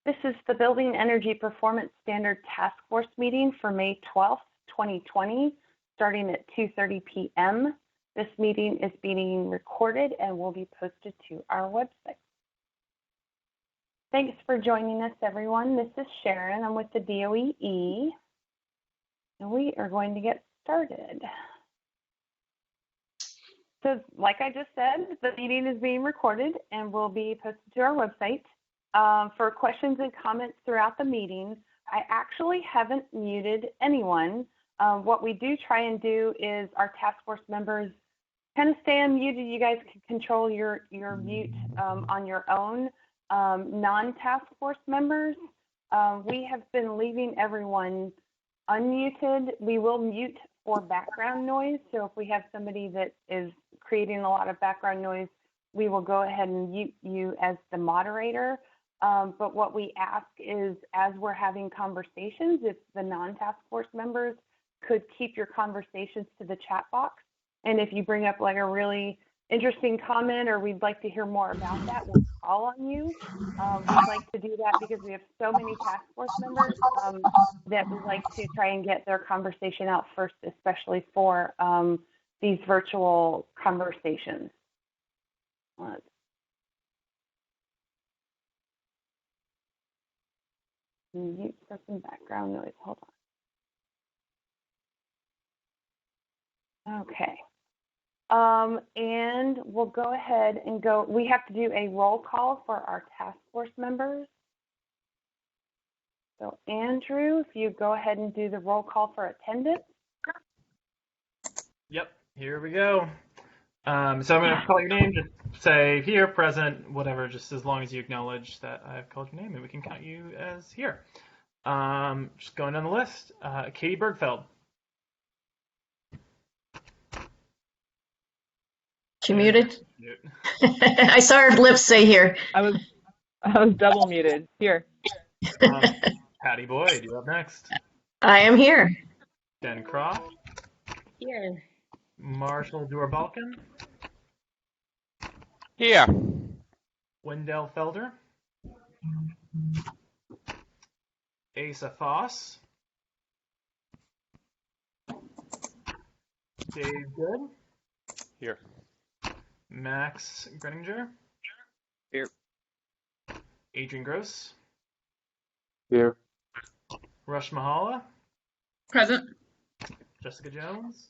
This is the Building Energy Performance Standard Task Force meeting for May 12th, 2020, starting at 2:30 p.m. This meeting is being recorded and will be posted to our website. Thanks for joining us, everyone. This is Sharon. I'm with the DOEE, and we are going to get started. So like I just said, the meeting is being recorded and will be posted to our website. For questions and comments throughout the meeting, I actually haven't muted anyone. What we do try and do is our task force members kind of stay unmuted. You guys can control your mute on your own. Non-task force members, we have been leaving everyone unmuted. We will mute for background noise. So if we have somebody that is creating a lot of background noise, we will go ahead and mute you as the moderator. But what we ask is, as we're having conversations, if the non-task force members could keep your conversations to the chat box. And if you bring up like a really interesting comment or we'd like to hear more about that, we'll call on you. We'd like to do that because we have so many task force members that we like to try and get their conversation out first, especially for these virtual conversations. Mute for some background noise. Hold on. Okay. And we'll go ahead and go. We have to do a roll call for our task force members. So Andrew, if you go ahead and do the roll call for attendance. Yep, here we go. So I'm going to call your name, just say here, present, whatever, just as long as you acknowledge that I've called your name and we can count you as here. Just going down the list, Katie Bergfeld. She muted? I saw her lips say here. I was double muted. Here. Patty Boyd, you're up next. I am here. Ben Croft. Here. Marshall Duer-Balkin. Here. Wendell Felder. Asa Foss. Dave Good. Here. Max Greninger. Here. Adrian Gross. Here. Rush Mahala. Present. Jessica Jones.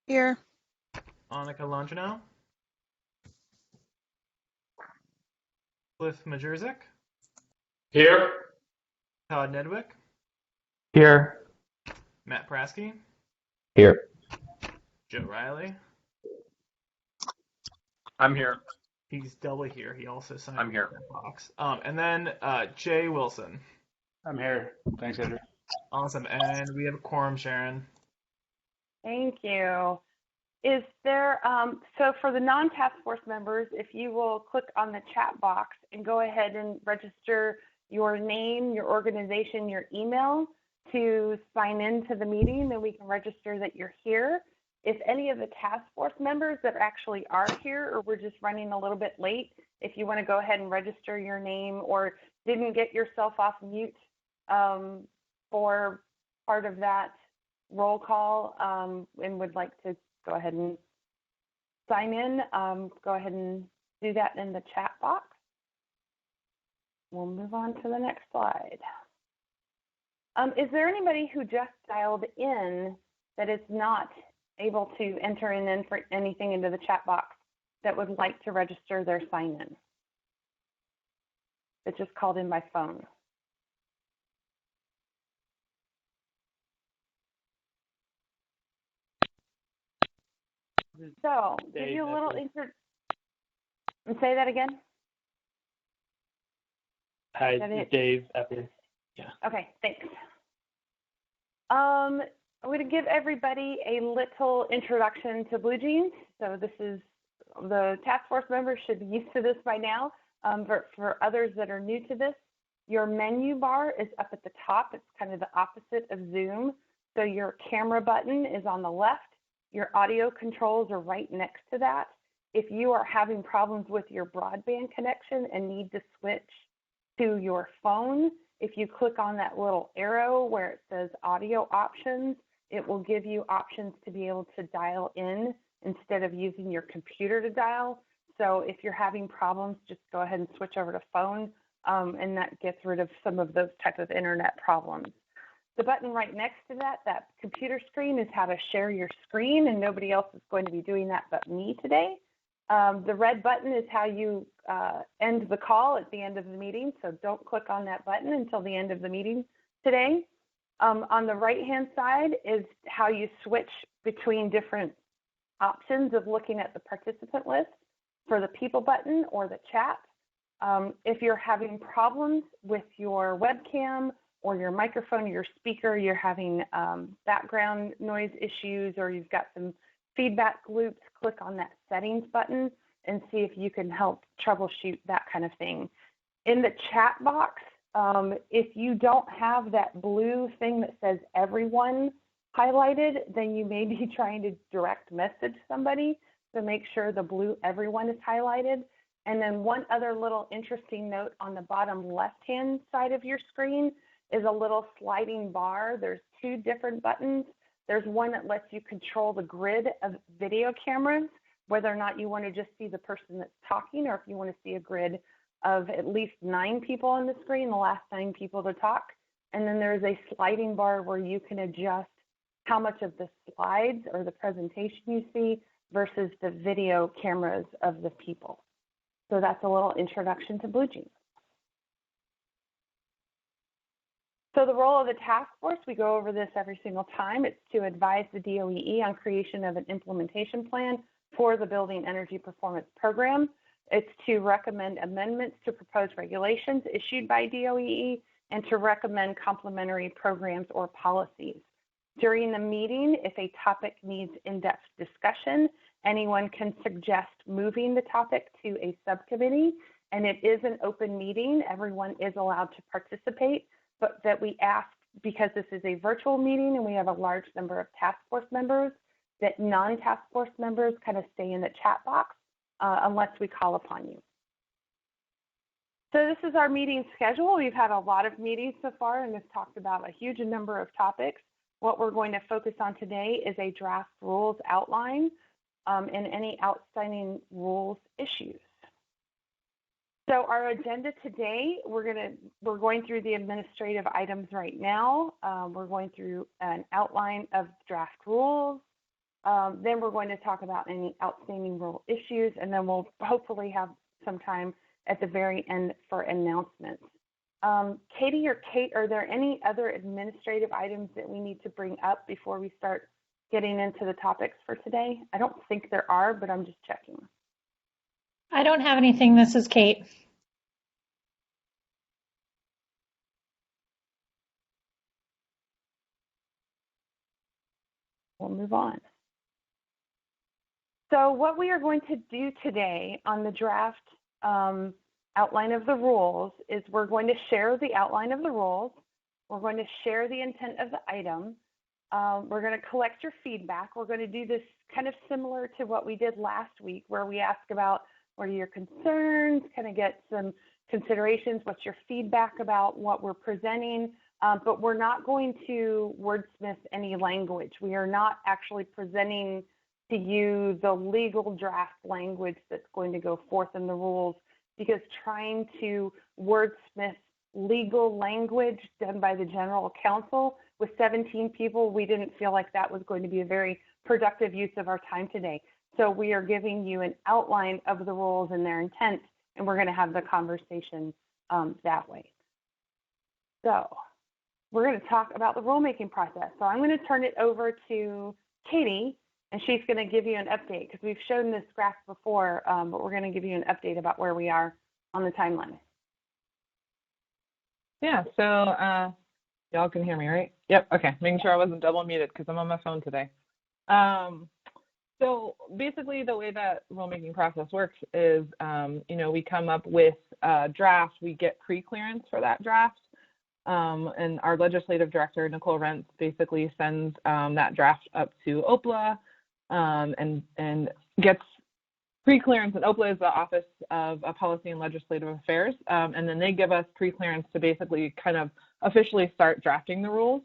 Here. Annika Longino. Cliff Majurzik. Here. Todd Nedwick. Here. Matt Praske. Here. Joe Riley. I'm here. He's doubly here. He also signed I'm here. the box. And then Jay Wilson. I'm here. Thanks, Andrew. Awesome. And we have a quorum, Sharon. Thank you. Is there, so for the non-task force members, if you will click on the chat box and go ahead and register your name, your organization, your email to sign into the meeting, then we can register that you're here. If any of the task force members that actually are here, or we're just running a little bit late, if you want to go ahead and register your name or didn't get yourself off mute for part of that roll call and would like to go ahead and sign in, go ahead and do that in the chat box. We'll move on to the next slide. Is there anybody who just dialed in that is not able to enter in for anything into the chat box that would like to register their sign-in? That just called in by phone. So, give you a little intro. And say that again. Hi, it's Dave Epper. Yeah. Okay, thanks. I'm going to give everybody a little introduction to Blue Jeans. So this is, the task force members should be used to this by now. But for others that are new to this, your menu bar is up at the top. It's kind of the opposite of Zoom. So your camera button is on the left. Your audio controls are right next to that. If you are having problems with your broadband connection and need to switch to your phone. If you click on that little arrow where it says audio options, it will give you options to be able to dial in instead of using your computer to dial. So if you're having problems, just go ahead and switch over to phone, and that gets rid of some of those type of internet problems. The button right next to that computer screen, is how to share your screen, and nobody else is going to be doing that but me today. The red button is how you end the call at the end of the meeting, so don't click on that button until the end of the meeting today. On the right-hand side is how you switch between different options of looking at the participant list for the people button or the chat. If you're having problems with your webcam or your microphone or your speaker, you're having background noise issues, or you've got some feedback loops, click on that settings button and see if you can help troubleshoot that kind of thing. In the chat box, if you don't have that blue thing that says everyone highlighted, then you may be trying to direct message somebody, so make sure the blue everyone is highlighted. And then one other little interesting note on the bottom left-hand side of your screen is a little sliding bar. There's two different buttons. There's one that lets you control the grid of video cameras, whether or not you want to just see the person that's talking, or if you want to see a grid of at least 9 people on the screen, the last 9 people to talk. And then there's a sliding bar where you can adjust how much of the slides or the presentation you see versus the video cameras of the people. So that's a little introduction to BlueJeans. So the role of the task force, we go over this every single time. It's to advise the DOEE on creation of an implementation plan for the Building Energy Performance Program. It's to recommend amendments to proposed regulations issued by DOEE and to recommend complementary programs or policies. During the meeting, if a topic needs in-depth discussion, anyone can suggest moving the topic to a subcommittee, and it is an open meeting. Everyone is allowed to participate, but that we ask, because this is a virtual meeting and we have a large number of task force members, that non-task force members kind of stay in the chat box unless we call upon you. So this is our meeting schedule. We've had a lot of meetings so far and have talked about a huge number of topics. What we're going to focus on today is a draft rules outline and any outstanding rules issues. So our agenda today, we're going through the administrative items right now. We're going through an outline of draft rules. Then we're going to talk about any outstanding rule issues, and then we'll hopefully have some time at the very end for announcements. Katie or Kate, are there any other administrative items that we need to bring up before we start getting into the topics for today? I don't think there are, but I'm just checking. I don't have anything. This is Kate. We'll move on. So what we are going to do today on the draft outline of the rules is we're going to share the outline of the rules. We're going to share the intent of the item. We're going to collect your feedback. We're going to do this kind of similar to what we did last week, where we ask about what are your concerns, kind of get some considerations, what's your feedback about what we're presenting, but we're not going to wordsmith any language. We are not actually presenting to you the legal draft language that's going to go forth in the rules, because trying to wordsmith legal language done by the general counsel with 17 people, we didn't feel like that was going to be a very productive use of our time today. So we are giving you an outline of the rules and their intent, and we're going to have the conversation that way. So we're going to talk about the rulemaking process. So I'm going to turn it over to Katie, and she's going to give you an update, because we've shown this graph before, but we're going to give you an update about where we are on the timeline. Yeah, so y'all can hear me, right? Yep, okay, making sure I wasn't double muted because I'm on my phone today. So basically the way that rulemaking process works is, we come up with a draft, we get pre-clearance for that draft, and our legislative director, Nicole Rentz, basically sends that draft up to OPLA and gets pre-clearance, and OPLA is the Office of Policy and Legislative Affairs, and then they give us pre-clearance to basically kind of officially start drafting the rules.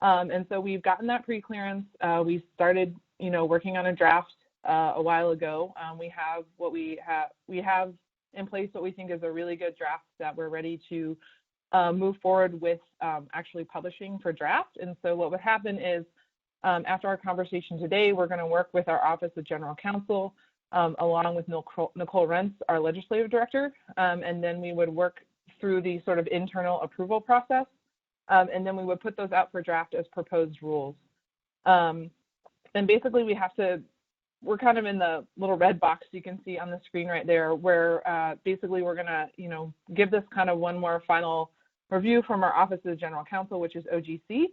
And so we've gotten that pre-clearance. We started, working on a draft a while ago. We have in place what we think is a really good draft that we're ready to move forward with actually publishing for draft. And so what would happen is after our conversation today, we're going to work with our Office of General Counsel along with Nicole Rentz, our legislative director, and then we would work through the sort of internal approval process, and then we would put those out for draft as proposed rules. And basically we're kind of in the little red box you can see on the screen right there, where basically we're going to, give this kind of one more final review from our Office of General Counsel, which is OGC,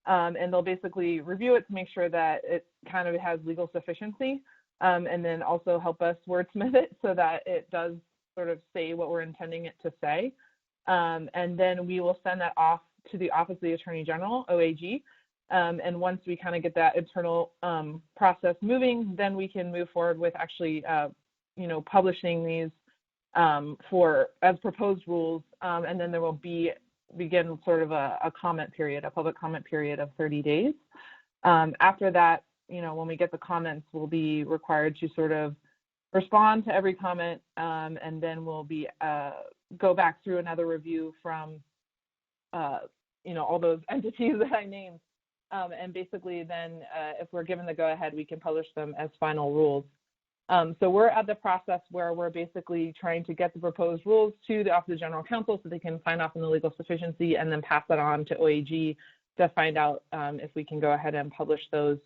and they'll basically review it to make sure that it kind of has legal sufficiency, and then also help us wordsmith it so that it does sort of say what we're intending it to say. And then we will send that off to the Office of the Attorney General, OAG. And once we kind of get that internal process moving, then we can move forward with actually, publishing these as proposed rules. And then there will begin sort of a comment period, a public comment period of 30 days. After that, when we get the comments, we'll be required to sort of respond to every comment, and then we'll be go back through another review from all those entities that I named, and basically then if we're given the go-ahead, we can publish them as final rules. So we're at the process where we're basically trying to get the proposed rules to the Office of General Counsel so they can sign off on the legal sufficiency and then pass that on to OAG to find out if we can go ahead and publish those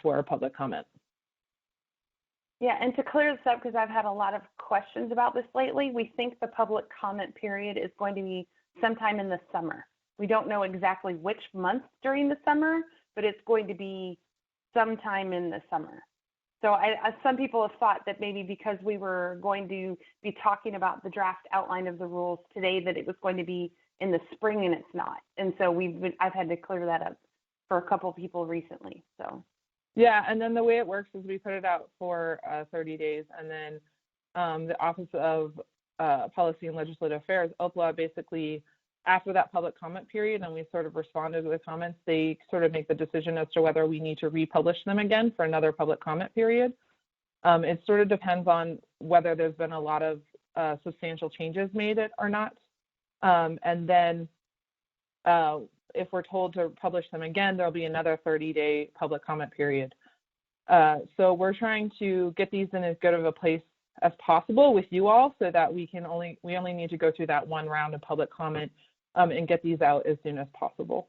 for public comment. Yeah, and to clear this up, because I've had a lot of questions about this lately, we think the public comment period is going to be sometime in the summer. We don't know exactly which month during the summer, but it's going to be sometime in the summer. So some people have thought that maybe because we were going to be talking about the draft outline of the rules today, that it was going to be in the spring, and it's not. And so I've had to clear that up for a couple of people recently. So. Yeah, and then the way it works is we put it out for 30 days, and then the Office of Policy and Legislative Affairs, OPLA, basically after that public comment period, and we sort of responded to the comments, they sort of make the decision as to whether we need to republish them again for another public comment period. It sort of depends on whether there's been a lot of substantial changes made or not. And then if we're told to publish them again, there'll be another 30-day public comment period. So we're trying to get these in as good of a place as possible with you all so that we only need to go through that one round of public comment and get these out as soon as possible.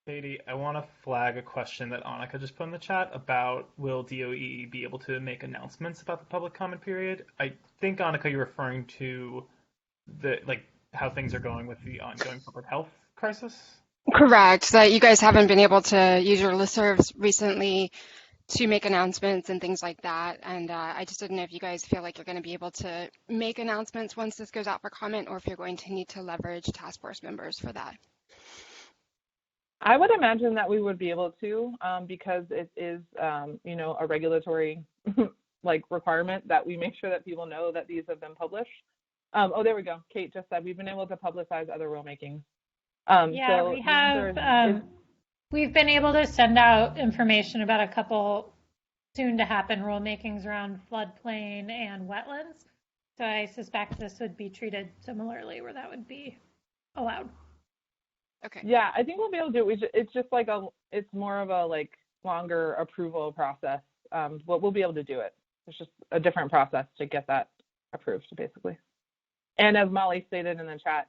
Katie, I want to flag a question that Annika just put in the chat about will DOE be able to make announcements about the public comment period? I think, Annika, you're referring to how things are going with the ongoing public health crisis? Correct, that you guys haven't been able to use your listservs recently to make announcements and things like that. And I just didn't know if you guys feel like you're going to be able to make announcements once this goes out for comment, or if you're going to need to leverage task force members for that. I would imagine that we would be able to, because it is, a regulatory requirement that we make sure that people know that these have been published. There we go. Kate just said we've been able to publicize other rulemakings. So we have. We've been able to send out information about a couple soon-to-happen rulemakings around floodplain and wetlands. So I suspect this would be treated similarly, where that would be allowed. Okay. Yeah, I think we'll be able to do it. It's just it's more of a longer approval process, but we'll be able to do it. It's just a different process to get that approved, basically. And as Molly stated in the chat,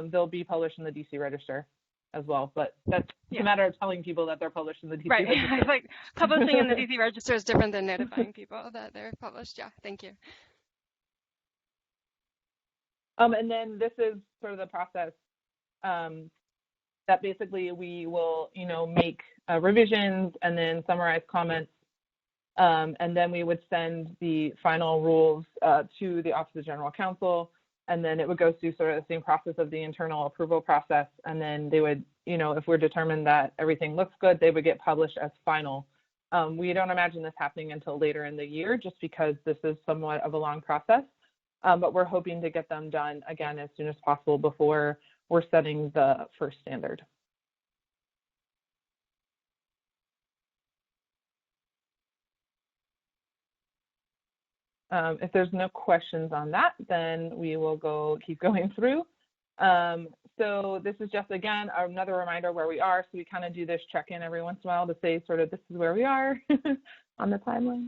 they'll be published in the DC Register as well, but that's a matter of telling people that they're published in the DC Register. Right, publishing in the DC Register is different than notifying people that they're published. Yeah, thank you. And then this is sort of the process that basically we will, make revisions and then summarize comments, and then we would send the final rules to the Office of General Counsel. And then it would go through sort of the same process of the internal approval process. And then they would, if we're determined that everything looks good, they would get published as final We don't imagine this happening until later in the year, just because this is somewhat of a long process. But we're hoping to get them done, again, as soon as possible before we're setting the first standard. If there's no questions on that, then we will keep going through. So this is just, again, another reminder where we are. So we kind of do this check-in every once in a while to say sort of this is where we are on the timeline.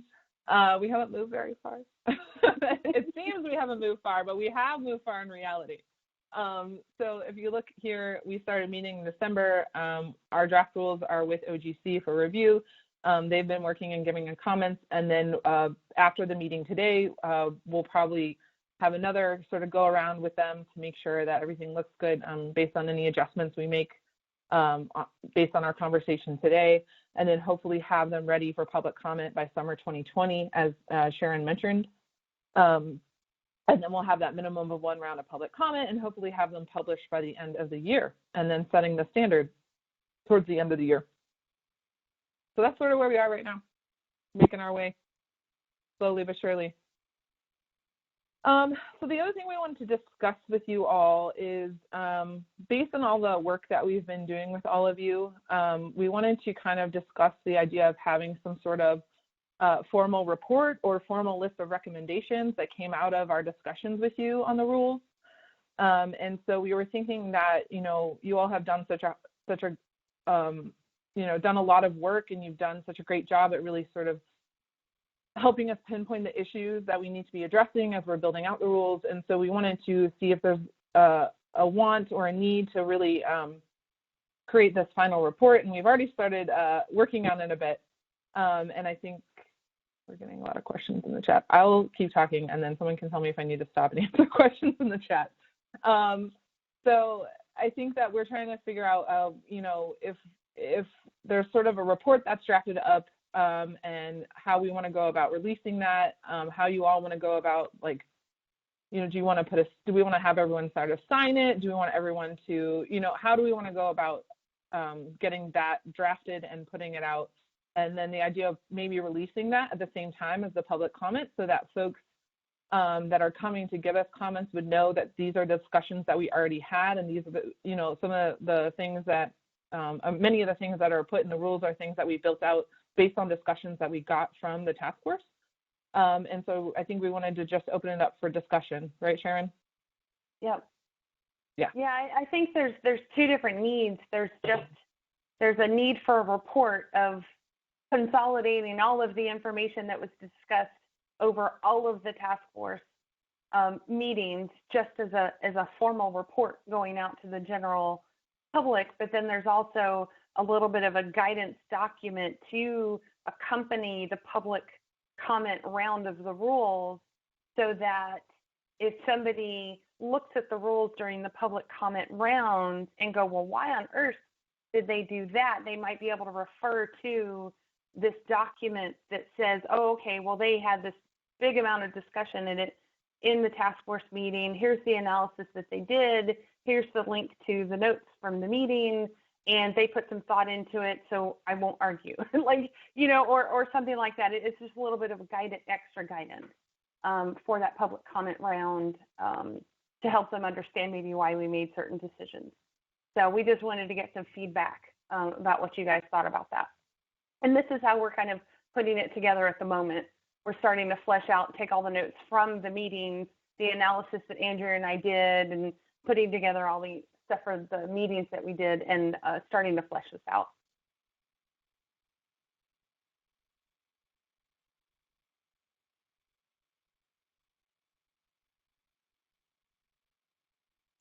We haven't moved very far. It seems we haven't moved far, but we have moved far in reality. So if you look here, we started meeting in December. Our draft rules are with OGC for review. They've been working and giving comments, and then after the meeting today, we'll probably have another sort of go around with them to make sure that everything looks good based on any adjustments we make based on our conversation today, and then hopefully have them ready for public comment by summer 2020, as Sharon mentioned. And then we'll have that minimum of 1 round of public comment and hopefully have them published by the end of the year, and then setting the standard towards the end of the year. So that's sort of where we are right now, making our way slowly but surely. So the other thing we wanted to discuss with you all is based on all the work that we've been doing with all of you, we wanted to kind of discuss the idea of having some sort of formal report or formal list of recommendations that came out of our discussions with you on the rules. And so we were thinking that, you know, you all have done done a lot of work, and you've done such a great job at really sort of helping us pinpoint the issues that we need to be addressing as we're building out the rules. And so we wanted to see if there's a want or a need to really create this final report. And we've already started working on it a bit. And I think we're getting a lot of questions in the chat. I'll keep talking, and then someone can tell me if I need to stop and answer questions in the chat. So I think that we're trying to figure out, you know, if there's sort of a report that's drafted up, and how we want to go about releasing that, how you all want to go about, like, you know, do we want to have everyone sort of sign it? Do we want everyone to, you know, how do we want to go about getting that drafted and putting it out? And then the idea of maybe releasing that at the same time as the public comment, so that folks that are coming to give us comments would know that these are discussions that we already had, and these are the, you know, some of the things that, many of the things that are put in the rules are things that we built out based on discussions that we got from the task force. And so I think we wanted to just open it up for discussion, right, Sharon? Yep. Yeah. Yeah, I think there's 2 different needs. There's a need for a report of consolidating all of the information that was discussed over all of the task force meetings, just as a formal report going out to the general public. But then there's also a little bit of a guidance document to accompany the public comment round of the rules, so that if somebody looks at the rules during the public comment round and go, well, why on earth did they do that? They might be able to refer to this document that says, oh, okay, well, they had this big amount of discussion in the task force meeting. Here's the analysis that they did. Here's the link to the notes from the meeting, and they put some thought into it, so I won't argue. Like, you know, or something like that. It's just a little bit of extra guidance for that public comment round to help them understand maybe why we made certain decisions. So we just wanted to get some feedback about what you guys thought about that. And this is how we're kind of putting it together at the moment. We're starting to flesh out, take all the notes from the meetings, the analysis that Andrea and I did, and putting together all the stuff for the meetings that we did, and starting to flesh this out.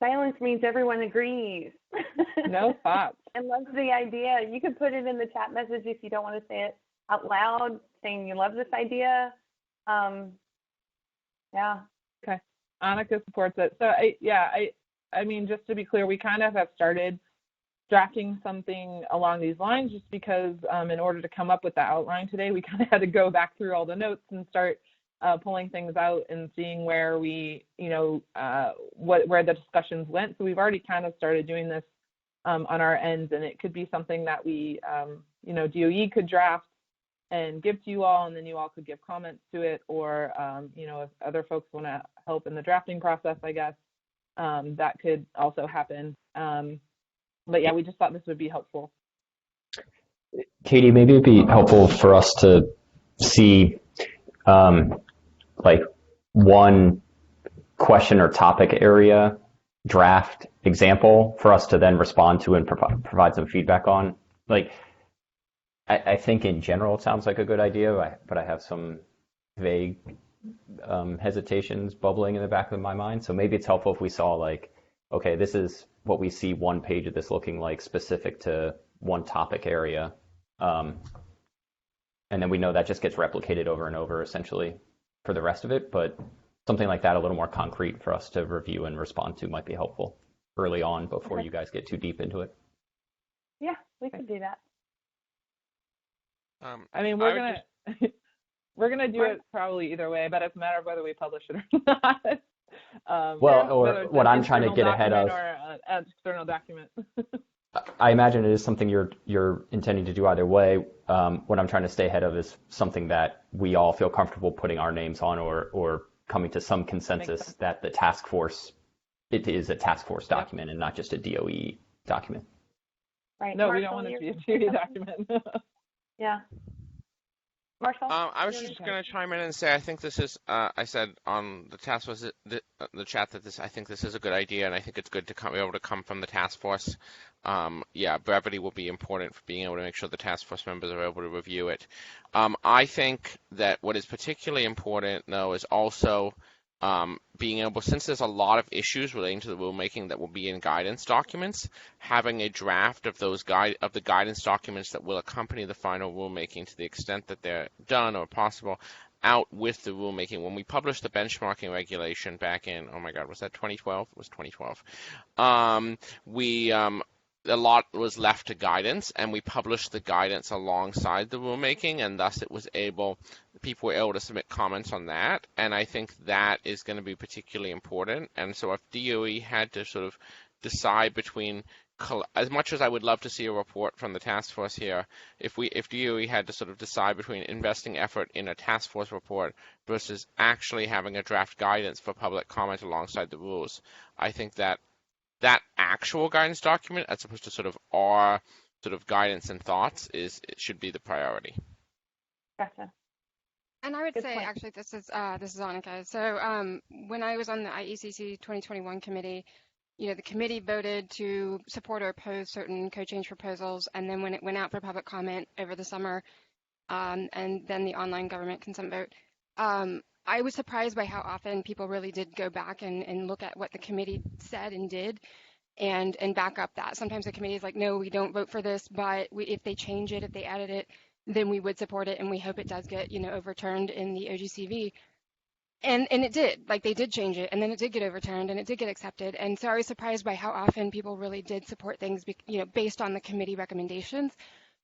Silence means everyone agrees. No thoughts. And loves the idea. You can put it in the chat message if you don't want to say it out loud, saying you love this idea. Yeah. Okay. Annika supports it. So I mean, just to be clear, we kind of have started drafting something along these lines, just because in order to come up with the outline today, we kind of had to go back through all the notes and start pulling things out and seeing where we, you know, where the discussions went. So we've already kind of started doing this on our ends, and it could be something that we, you know, DOE could draft, and give to you all, and then you all could give comments to it, or if other folks want to help in the drafting process, I guess that could also happen. But yeah, we just thought this would be helpful. Katie, maybe it'd be helpful for us to see like one question or topic area draft example for us to then respond to and provide some feedback on. Like, I think in general it sounds like a good idea, but I have some vague hesitations bubbling in the back of my mind. So maybe it's helpful if we saw like, okay, this is what we see one page of this looking like specific to one topic area. And then we know that just gets replicated over and over essentially for the rest of it. But something like that, a little more concrete for us to review and respond to, might be helpful early on before you guys get too deep into it. Yeah, we could do that. I mean, we're gonna do it probably either way, but it's a matter of whether we publish it or not. Or what I'm trying to get ahead of, or an external document. I imagine it is something you're intending to do either way. What I'm trying to stay ahead of is something that we all feel comfortable putting our names on, or coming to some consensus that the task force, it is a task force document and not just a DOE document. Right. No, Marshall, we don't want it to be a DOE document. Yeah. Marshall? I was just going to chime in and say I think this is, I said on the task force, the chat that I think this is a good idea, and I think it's good to be able to come from the task force. Brevity will be important for being able to make sure the task force members are able to review it. I think that what is particularly important, though, is also being able, since there's a lot of issues relating to the rulemaking that will be in guidance documents, having a draft of the guidance documents that will accompany the final rulemaking to the extent that they're done or possible out with the rulemaking. When we published the benchmarking regulation back in, oh my God, was that 2012? It was 2012. A lot was left to guidance, and we published the guidance alongside the rulemaking, and thus people were able to submit comments on that, and I think that is going to be particularly important. And so if DOE had to sort of decide between, as much as I would love to see a report from the task force here, if DOE had to sort of decide between investing effort in a task force report versus actually having a draft guidance for public comment alongside the rules, I think that actual guidance document, as opposed to sort of our sort of guidance and thoughts, it should be the priority. Gotcha. And I would say, actually, this is Annika. So when I was on the IECC 2021 committee, the committee voted to support or oppose certain code change proposals, and then when it went out for public comment over the summer, and then the online government consent vote, I was surprised by how often people really did go back and look at what the committee said and did and back up that. Sometimes the committee is like, no, we don't vote for this, but if they change it, if they edit it, then we would support it, and we hope it does get, overturned in the OGCV. And it did, like they did change it, and then it did get overturned, and it did get accepted. And so I was surprised by how often people really did support things, based on the committee recommendations.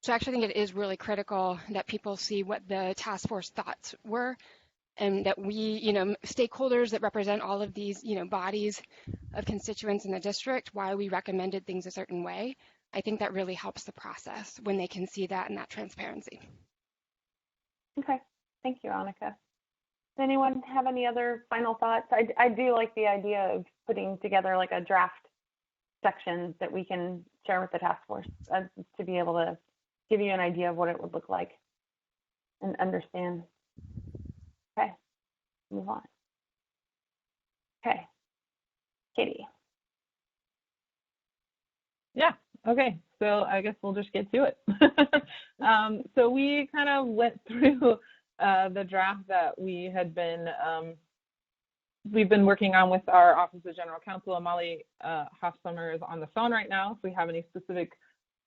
So I actually think it is really critical that people see what the task force thoughts were, and that we, stakeholders that represent all of these, bodies of constituents in the district, why we recommended things a certain way. I think that really helps the process when they can see that and that transparency. Okay, thank you, Annika. Does anyone have any other final thoughts? I do like the idea of putting together like a draft section that we can share with the task force to be able to give you an idea of what it would look like and understand. Okay, move on. Okay, Katie. Yeah, okay, so I guess we'll just get to it. So we kind of went through the draft that we've been working on with our Office of General Counsel. Molly Hofsummer is on the phone right now, if we have any specific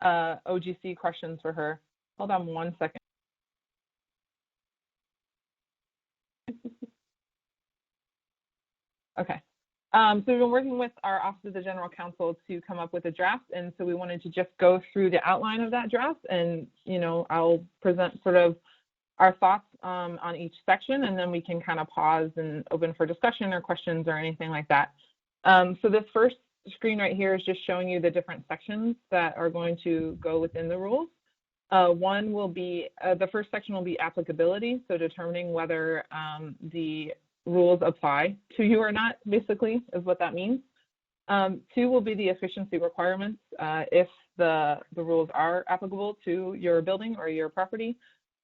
OGC questions for her. Hold on one second. Okay. So we've been working with our Office of the General Counsel to come up with a draft, and so we wanted to just go through the outline of that draft, and I'll present sort of our thoughts on each section, and then we can kind of pause and open for discussion or questions or anything like that. So this first screen right here is just showing you the different sections that are going to go within the rules. One will be, the first section will be applicability, so determining whether the rules apply to you or not, basically, is what that means. Two will be the efficiency requirements, if the rules are applicable to your building or your property.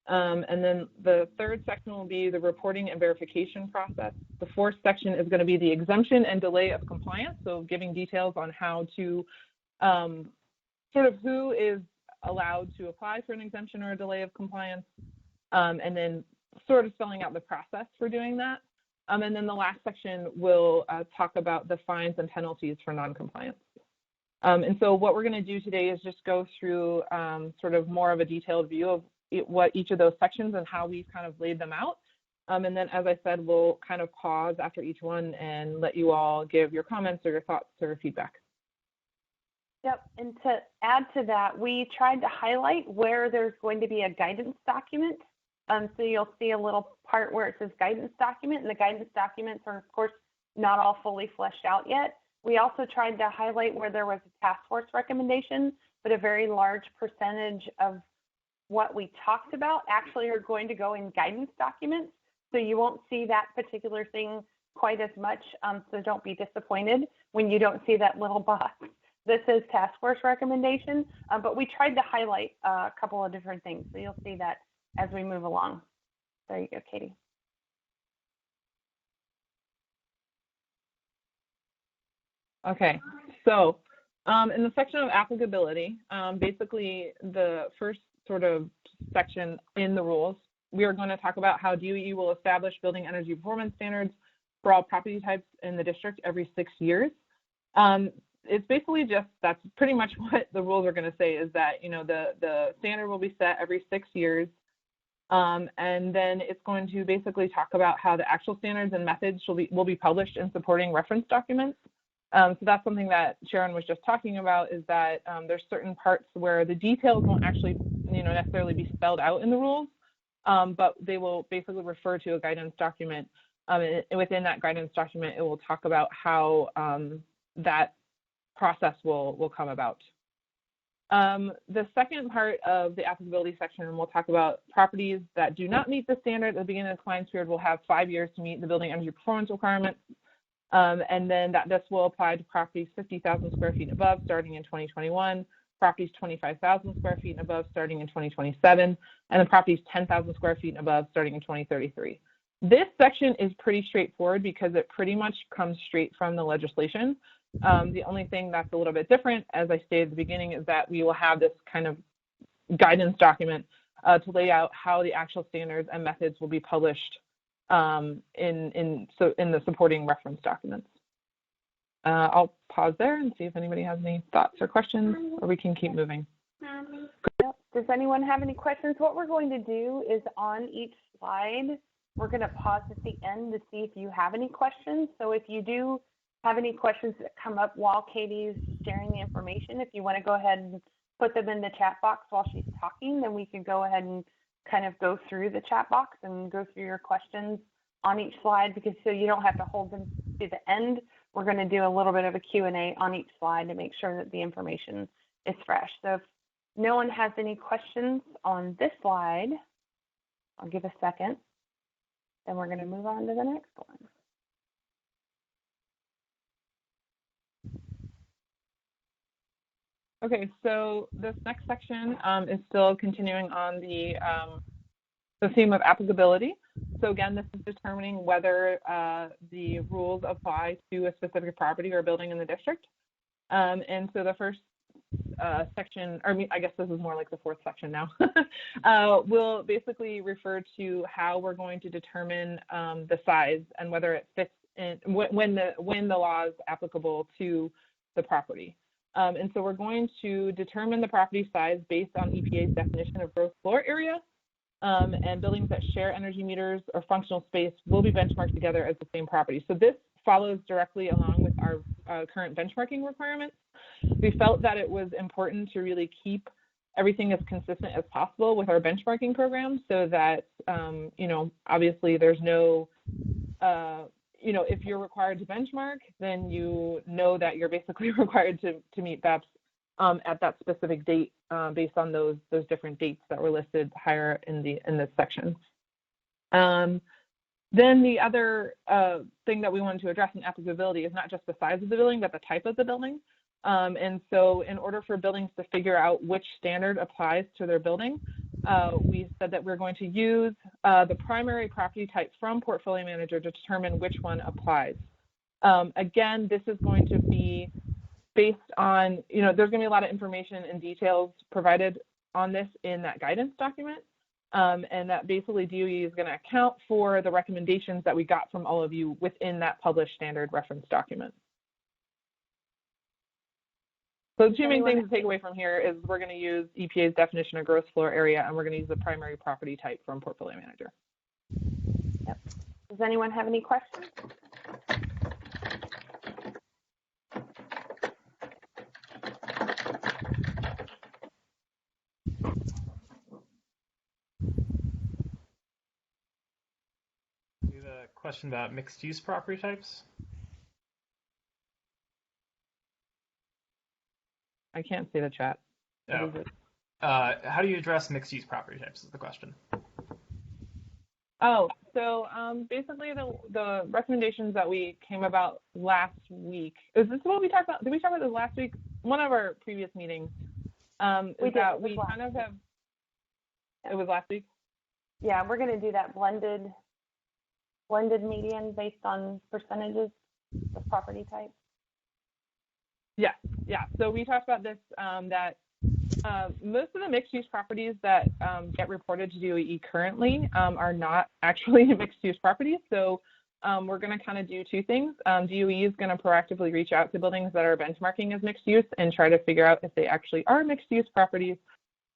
And then the third section will be the reporting and verification process. The fourth section is going to be the exemption and delay of compliance, so giving details on how to, sort of who is allowed to apply for an exemption or a delay of compliance, and then sort of spelling out the process for doing that. And then the last section will talk about the fines and penalties for noncompliance. And so what we're going to do today is just go through sort of more of a detailed view of what each of those sections and how we've kind of laid them out. And then, as I said, we'll kind of pause after each one and let you all give your comments or your thoughts or feedback. Yep, and to add to that, we tried to highlight where there's going to be a guidance document. So you'll see a little part where it says guidance document, and the guidance documents are, of course, not all fully fleshed out yet. We also tried to highlight where there was a task force recommendation, but a very large percentage of what we talked about actually are going to go in guidance documents. So you won't see that particular thing quite as much, so don't be disappointed when you don't see that little box. This is task force recommendation, but we tried to highlight a couple of different things, so you'll see that as we move along. There you go, Katie. Okay, so in the section of applicability, basically the first sort of section in the rules, we are going to talk about how DOE will establish building energy performance standards for all property types in the district every 6 years. It's basically just, that's pretty much what the rules are going to say, is that, you know, the standard will be set every 6 years. And then it's going to basically talk about how the actual standards and methods will be published in supporting reference documents. So that's something that Sharon was just talking about, is that there's certain parts where the details won't actually, you know, necessarily be spelled out in the rules, but they will basically refer to a guidance document. And within that guidance document, it will talk about how that process will come about. The second part of the applicability section, we'll talk about properties that do not meet the standard at the beginning of the compliance period will have 5 years to meet the building energy performance requirements. And then this will apply to properties 50,000 square feet and above starting in 2021, properties 25,000 square feet and above starting in 2027, and then properties 10,000 square feet and above starting in 2033. This section is pretty straightforward because it pretty much comes straight from the legislation. The only thing that's a little bit different, as I stated at the beginning, is that we will have this kind of guidance document to lay out how the actual standards and methods will be published in the supporting reference documents. I'll pause there and see if anybody has any thoughts or questions, or we can keep moving. Does anyone have any questions? What we're going to do is on each slide, we're going to pause at the end to see if you have any questions. So if you do have any questions that come up while Katie's sharing the information, if you want to go ahead and put them in the chat box while she's talking, then we can go ahead and kind of go through the chat box and go through your questions on each slide, because so you don't have to hold them to the end. We're going to do a little bit of a Q&A on each slide to make sure that the information is fresh. So if no one has any questions on this slide, I'll give a second. Then we're going to move on to the next one. Okay, so this next section is still continuing on the theme of applicability. So again, this is determining whether the rules apply to a specific property or building in the district. And so the first section, or I guess this is more like the fourth section now, will basically refer to how we're going to determine the size and whether it fits in when the law is applicable to the property. And so we're going to determine the property size based on EPA's definition of gross floor area, and buildings that share energy meters or functional space will be benchmarked together as the same property. So this follows directly along with our current benchmarking requirements. We felt that it was important to really keep everything as consistent as possible with our benchmarking program, so that, you know, obviously there's no, you know, if you're required to benchmark, then you know that you're basically required to meet BEPS. at that specific date based on those different dates that were listed higher in this section. Then the other thing that we wanted to address in applicability is not just the size of the building, but the type of the building. And so in order for buildings to figure out which standard applies to their building, we said that we're going to use the primary property type from Portfolio Manager to determine which one applies. Again, this is going to be based on, there's going to be a lot of information and details provided on this in that guidance document. And that basically DOE is going to account for the recommendations that we got from all of you within that published standard reference document. So the two main things to take away from here is we're going to use EPA's definition of gross floor area, and we're going to use the primary property type from Portfolio Manager. Yep. Does anyone have any questions? We have a question about mixed-use property types. I can't see the chat. Oh. How do you address mixed-use property types is the question. Oh, so basically the recommendations that we came about last week, is this what we talked about? Did we talk about this last week? One of our previous meetings. It was last week? Yeah, we're going to do that blended median based on percentages of property type. Yeah. So we talked about this, that most of the mixed-use properties that get reported to DOE currently are not actually mixed-use properties. So we're going to kind of do two things. DOE is going to proactively reach out to buildings that are benchmarking as mixed-use and try to figure out if they actually are mixed-use properties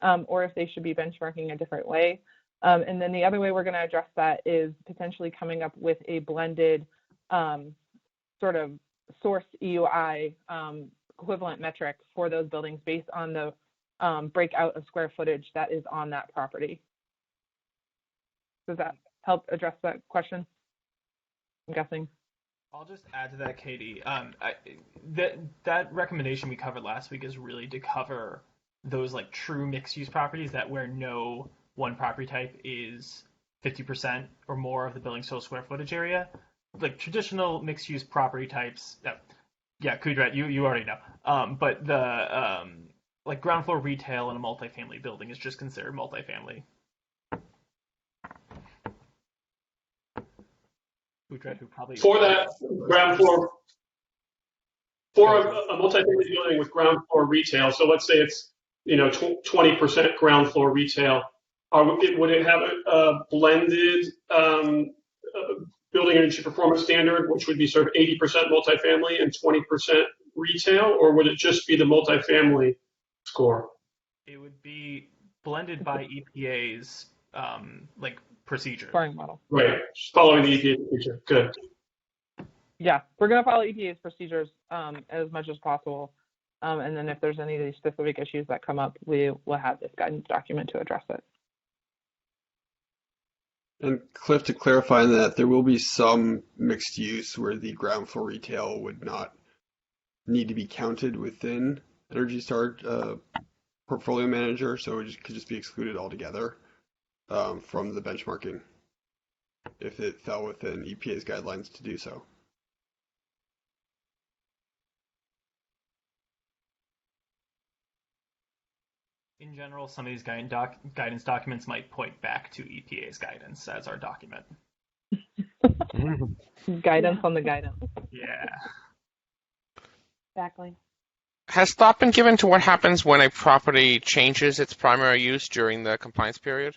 or if they should be benchmarking a different way. And then the other way we're going to address that is potentially coming up with a blended sort of source EUI equivalent metric for those buildings based on the breakout of square footage that is on that property. Does that help address that question? I'm guessing. I'll just add to that, Katie. That recommendation we covered last week is really to cover those like true mixed-use properties that where no one property type is 50% or more of the building's total square footage area. Like traditional mixed-use property types, yeah, Kudrat, you already know. But the like ground floor retail in a multifamily building is just considered multifamily. Kudrat, who probably for that ground floor for a multifamily building with ground floor retail. So let's say it's 20% ground floor retail. Would it have a blended building energy performance standard, which would be sort of 80% multifamily and 20% retail, or would it just be the multifamily score? It would be blended by EPA's like procedure. Scoring model. Right, following the EPA procedure. Good. Yeah, we're going to follow EPA's procedures as much as possible. And then if there's any of these specific issues that come up, we will have this guidance document to address it. And Cliff, to clarify that, there will be some mixed use where the ground floor retail would not need to be counted within Energy Star Portfolio Manager, so it could just be excluded altogether from the benchmarking if it fell within EPA's guidelines to do so. In general, some of these guidance documents might point back to EPA's guidance as our document. Guidance on the guidance. Yeah. Exactly. Has thought been given to what happens when a property changes its primary use during the compliance period?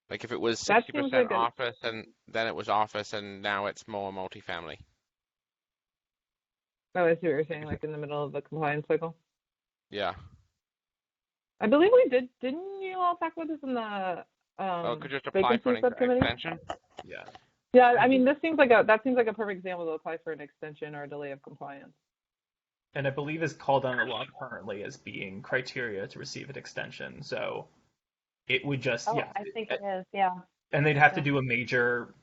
Like if it was 60% office and then it was office and now it's more multifamily. Oh, I see what you're saying, like in the middle of the compliance cycle? Yeah. I believe we did. Didn't you all talk about this in the could just apply for an extension? Yeah. Yeah, I mean, that seems like a perfect example to apply for an extension or a delay of compliance. And I believe is called on the law currently as being criteria to receive an extension. So it would just, I think it is, yeah. And they'd have to do a major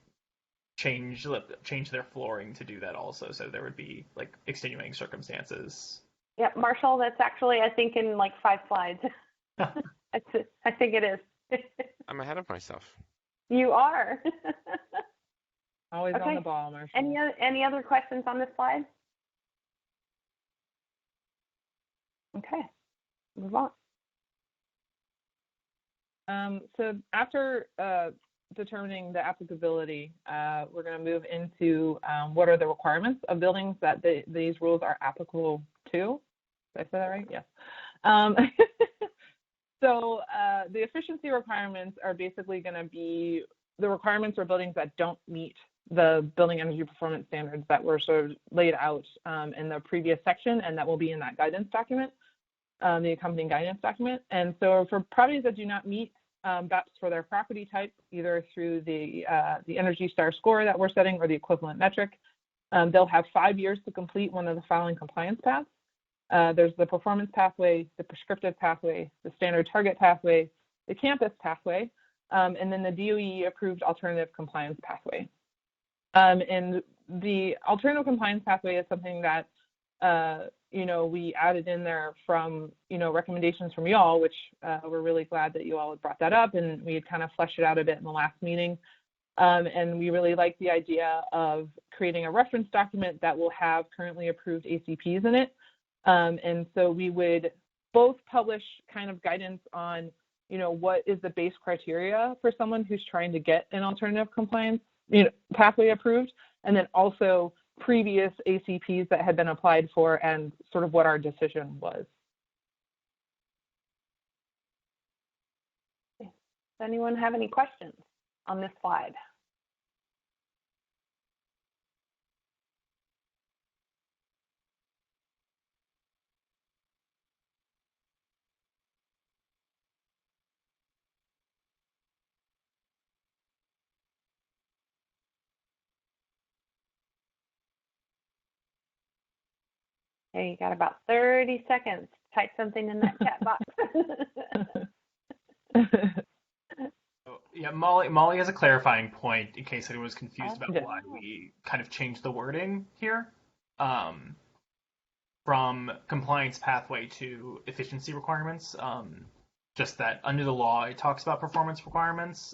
change their flooring to do that also. So there would be like extenuating circumstances. Yeah, Marshall, that's actually, I think, in like 5 slides. I think it is. I'm ahead of myself. You are. Always Okay. on the ball, Marshall. Any other questions on this slide? Okay, move on. So after determining the applicability, we're going to move into what are the requirements of buildings that these rules are applicable to. Did I say that right? Yes. So the efficiency requirements are basically going to be the requirements for buildings that don't meet the building energy performance standards that were sort of laid out in the previous section, and that will be in that guidance document, the accompanying guidance document. And so for properties that do not meet BEPS for their property type, either through the Energy Star score that we're setting or the equivalent metric, they'll have 5 years to complete one of the following compliance paths. There's the performance pathway, the prescriptive pathway, the standard target pathway, the campus pathway, and then the DOE approved alternative compliance pathway. And the alternative compliance pathway is something that, we added in there from, recommendations from y'all, which we're really glad that you all had brought that up, and we had kind of fleshed it out a bit in the last meeting. And we really like the idea of creating a reference document that will have currently approved ACPs in it. And so we would both publish kind of guidance on, what is the base criteria for someone who's trying to get an alternative compliance pathway approved, and then also previous ACPs that had been applied for and sort of what our decision was. Does anyone have any questions on this slide? Okay, you got about 30 seconds. Type something in that chat box. Yeah, Molly has a clarifying point in case anyone was confused about why we kind of changed the wording here from compliance pathway to efficiency requirements. Just that under the law it talks about performance requirements,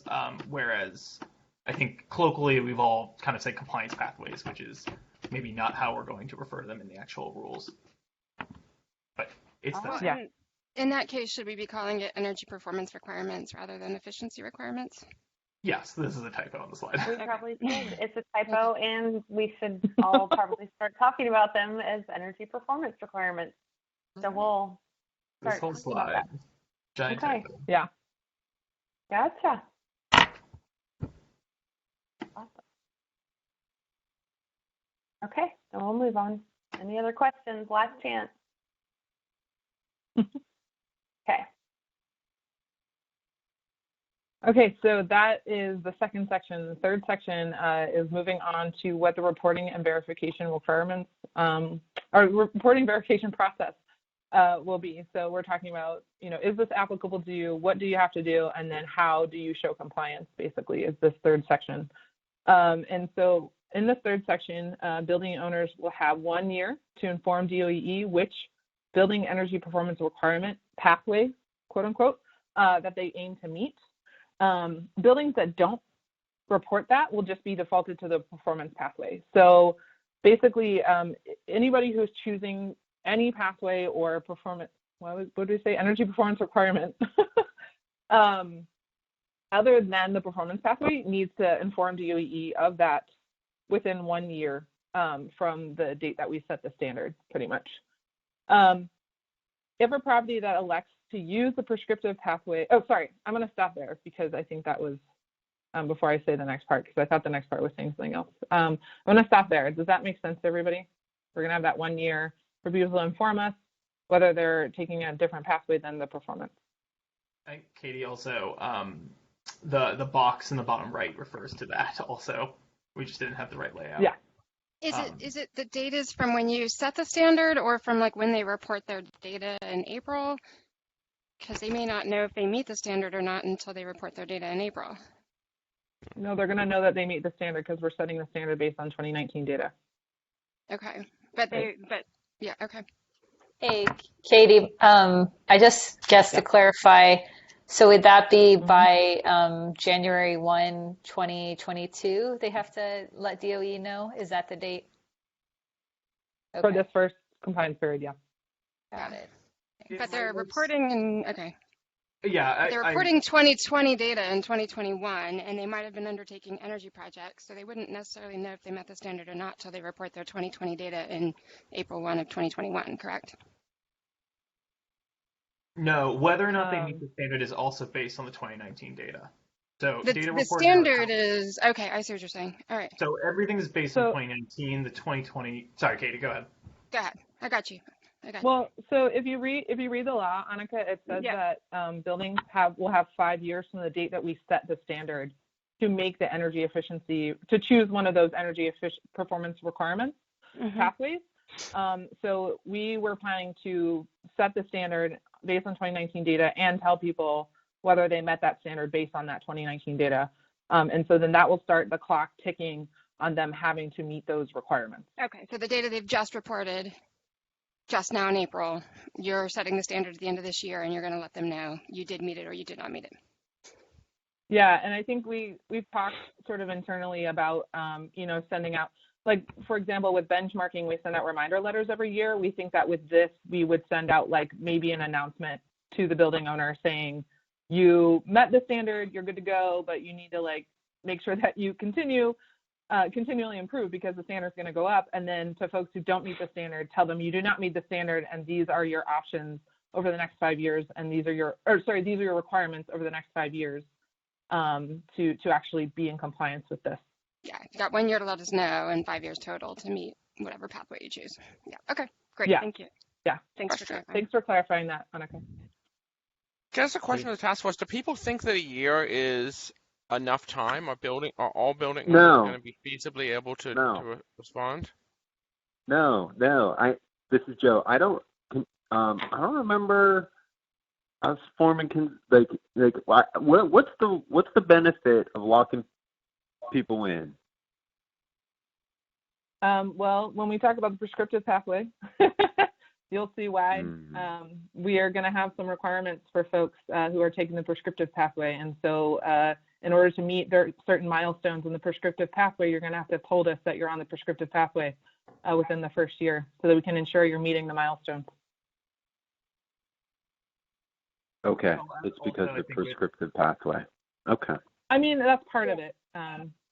whereas I think colloquially we've all kind of said compliance pathways, which is maybe not how we're going to refer to them in the actual rules. But it's the same. Yeah. In that case, should we be calling it energy performance requirements rather than efficiency requirements? Yes, this is a typo on the slide. We probably should. It's a typo, and we should all probably start talking about them as energy performance requirements. So we'll start this whole talking about slide. that. Giant Okay. typo. Yeah. Gotcha. Awesome. Okay, then we'll move on. Any other questions? Last chance. Okay. Okay, so that is the second section. The third section is moving on to what the reporting and verification requirements, or reporting verification process will be. So we're talking about, is this applicable to you? What do you have to do? And then how do you show compliance, basically, is this third section. And so in this third section, building owners will have 1 year to inform DOE which building energy performance requirement pathway, quote unquote, that they aim to meet. Buildings that don't report that will just be defaulted to the performance pathway. So basically, anybody who's choosing any pathway or performance, what did we say, energy performance requirement, other than the performance pathway, needs to inform DOE of that within 1 year from the date that we set the standard, pretty much. If a property that elects to use the prescriptive pathway, I'm going to stop there because I think that was before I say the next part, because I thought the next part was saying something else. I'm going to stop there. Does that make sense to everybody? We're going to have that 1 year for people to inform us whether they're taking a different pathway than the performance. Katie, also, the box in the bottom right refers to that also. We just didn't have the right layout. Yeah. Is it the data is from when you set the standard or from like when they report their data in April? Because they may not know if they meet the standard or not until they report their data in April. No, they're going to know that they meet the standard because we're setting the standard based on 2019 data. Okay, yeah, okay. Hey, Katie, I just guess to clarify, so would that be by January 1, 2022, they have to let DOE know? Is that the date? Okay. For this first compliance period, yeah. Got it. But they're reporting in, okay. Yeah, they're reporting 2020 data in 2021, and they might have been undertaking energy projects, so they wouldn't necessarily know if they met the standard or not till they report their 2020 data in April 1 of 2021, correct? No, whether or not they meet the standard is also based on the 2019 data. So the standard is, okay, I see what you're saying. All right. So everything is based on 2019, the 2020. Sorry, Katie, go ahead. Go ahead. I got you. Well, so if you read the law, Annika, it says that buildings will have 5 years from the date that we set the standard to make the energy efficiency, to choose one of those energy performance requirements pathways. So we were planning to set the standard based on 2019 data and tell people whether they met that standard based on that 2019 data. And so then that will start the clock ticking on them having to meet those requirements. Okay, so the data they've just reported just now in April, you're setting the standard at the end of this year and you're going to let them know you did meet it or you did not meet it. Yeah, and I think we've talked sort of internally about, sending out, like, for example, with benchmarking, we send out reminder letters every year. We think that with this, we would send out like maybe an announcement to the building owner saying, you met the standard, you're good to go, but you need to like make sure that you continually improve because the standard is going to go up. And then to folks who don't meet the standard, tell them you do not meet the standard and these are your options over the next 5 years. And these are your requirements over the next 5 years to actually be in compliance with this. Yeah, you got 1 year to let us know and 5 years total to meet whatever pathway you choose. Yeah, okay, great, thank you. Yeah, thanks for clarifying that, Annika. Just a question of the task force. Do people think that a year is enough time? Are all building owners going to be feasibly able to respond? No. This is Joe. I don't remember us forming what's the benefit of locking people in? Well, when we talk about the prescriptive pathway, you'll see why. We are going to have some requirements for folks who are taking the prescriptive pathway. And so in order to meet certain milestones in the prescriptive pathway, you're going to have to have told us that you're on the prescriptive pathway within the first year so that we can ensure you're meeting the milestones. Okay, it's because of the prescriptive pathway. Okay. I mean, that's part of it.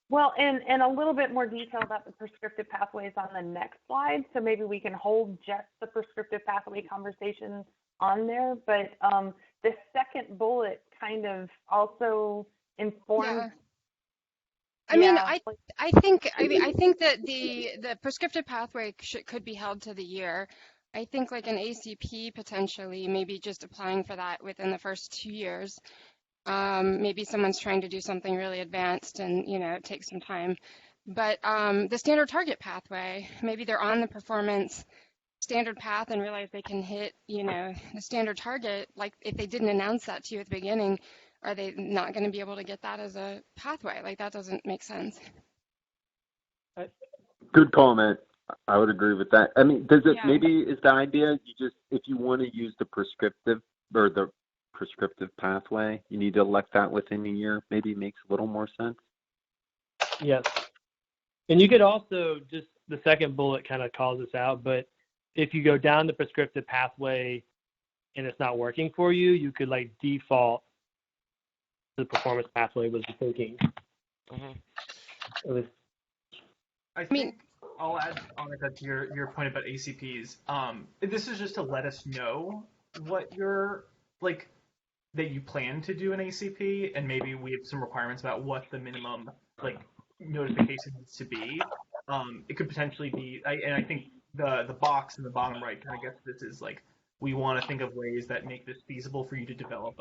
Well, and a little bit more detail about the prescriptive pathways on the next slide. So maybe we can hold just the prescriptive pathway conversation on there. But the second bullet kind of also informs. Yeah. I think that the prescriptive pathway could be held to the year. I think like an ACP potentially, maybe just applying for that within the first 2 years. Maybe someone's trying to do something really advanced and, it takes some time. But the standard target pathway, maybe they're on the performance standard path and realize they can hit, the standard target. Like if they didn't announce that to you at the beginning, are they not going to be able to get that as a pathway? Like that doesn't make sense. Good comment. I would agree with that. I mean, maybe is the idea if you want to use the prescriptive or the prescriptive pathway, you need to elect that within a year. Maybe it makes a little more sense. Yes. And you could also the second bullet kind of calls this out, but if you go down the prescriptive pathway and it's not working for you, you could like default to the performance pathway was the thinking. I think I'll add on to your point about ACPs. This is just to let us know what you're like, that you plan to do an ACP, and maybe we have some requirements about what the minimum like notification needs to be. It could potentially be, and I think the box in the bottom right kind of gets this is like we want to think of ways that make this feasible for you to develop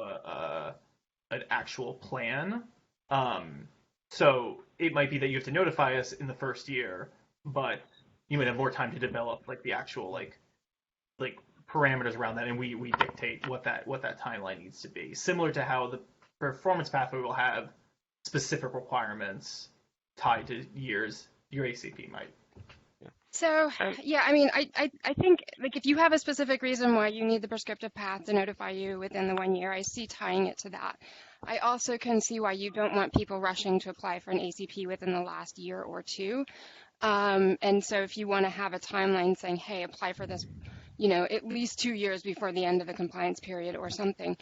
an actual plan. So it might be that you have to notify us in the first year, but you might have more time to develop like the actual like parameters around that, and we dictate what that timeline needs to be. Similar to how the performance pathway will have specific requirements tied to years, your ACP might. So, yeah, I mean, I think, like, if you have a specific reason why you need the prescriptive path to notify you within the 1 year, I see tying it to that. I also can see why you don't want people rushing to apply for an ACP within the last year or two. And so if you want to have a timeline saying, hey, apply for this, at least 2 years before the end of the compliance period or something.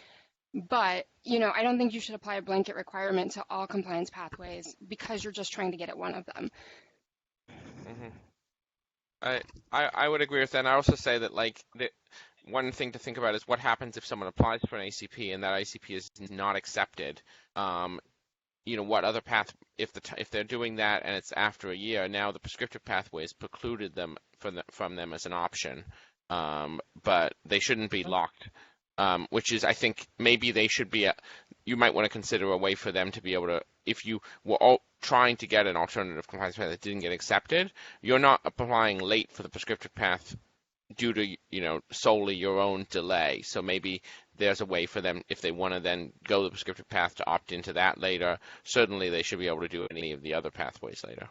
But, I don't think you should apply a blanket requirement to all compliance pathways because you're just trying to get at one of them. Mm-hmm. I would agree with that. And I also say that one thing to think about is what happens if someone applies for an ACP and that ACP is not accepted. What other path? If they're doing that and it's after a year, now the prescriptive pathway has precluded them from them as an option. But they shouldn't be locked. Which is, I think, maybe they should be. You might want to consider a way for them to be able to, if you were all trying to get an alternative compliance path that didn't get accepted, you're not applying late for the prescriptive path due to solely your own delay. So maybe there's a way for them, if they want to then go the prescriptive path, to opt into that later. Certainly, they should be able to do any of the other pathways later.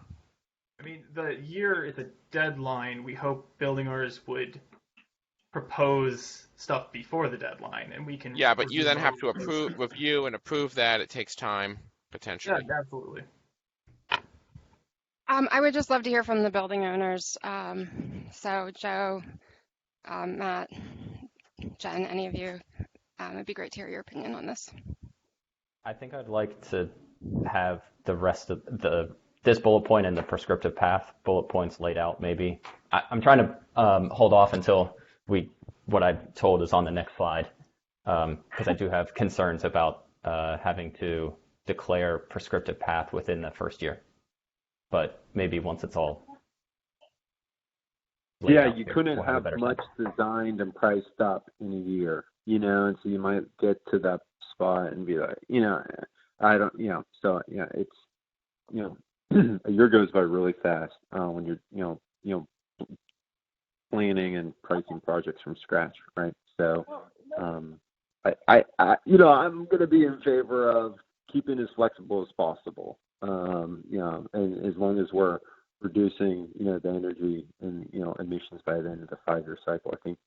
I mean, the year is a deadline. We hope building owners would propose stuff before the deadline, and we can. Yeah, but you then have to review and approve that. It takes time, potentially. Yeah, absolutely. I would just love to hear from the building owners. So Joe, Matt, Jen, any of you, it'd be great to hear your opinion on this. I think I'd like to have the rest of this bullet point and the prescriptive path bullet points laid out. Maybe I'm trying to hold off until what I've told is on the next slide, because I do have concerns about having to declare prescriptive path within the first year. But maybe once it's all laid out, you couldn't have much designed and priced up in a year, and so you might get to that spot and be like, I don't, so yeah, it's, a year goes by really fast when you're, planning and pricing projects from scratch, right? So, I'm going to be in favor of keeping as flexible as possible. And as long as we're reducing, the energy and, emissions by the end of the 5-year cycle, I think,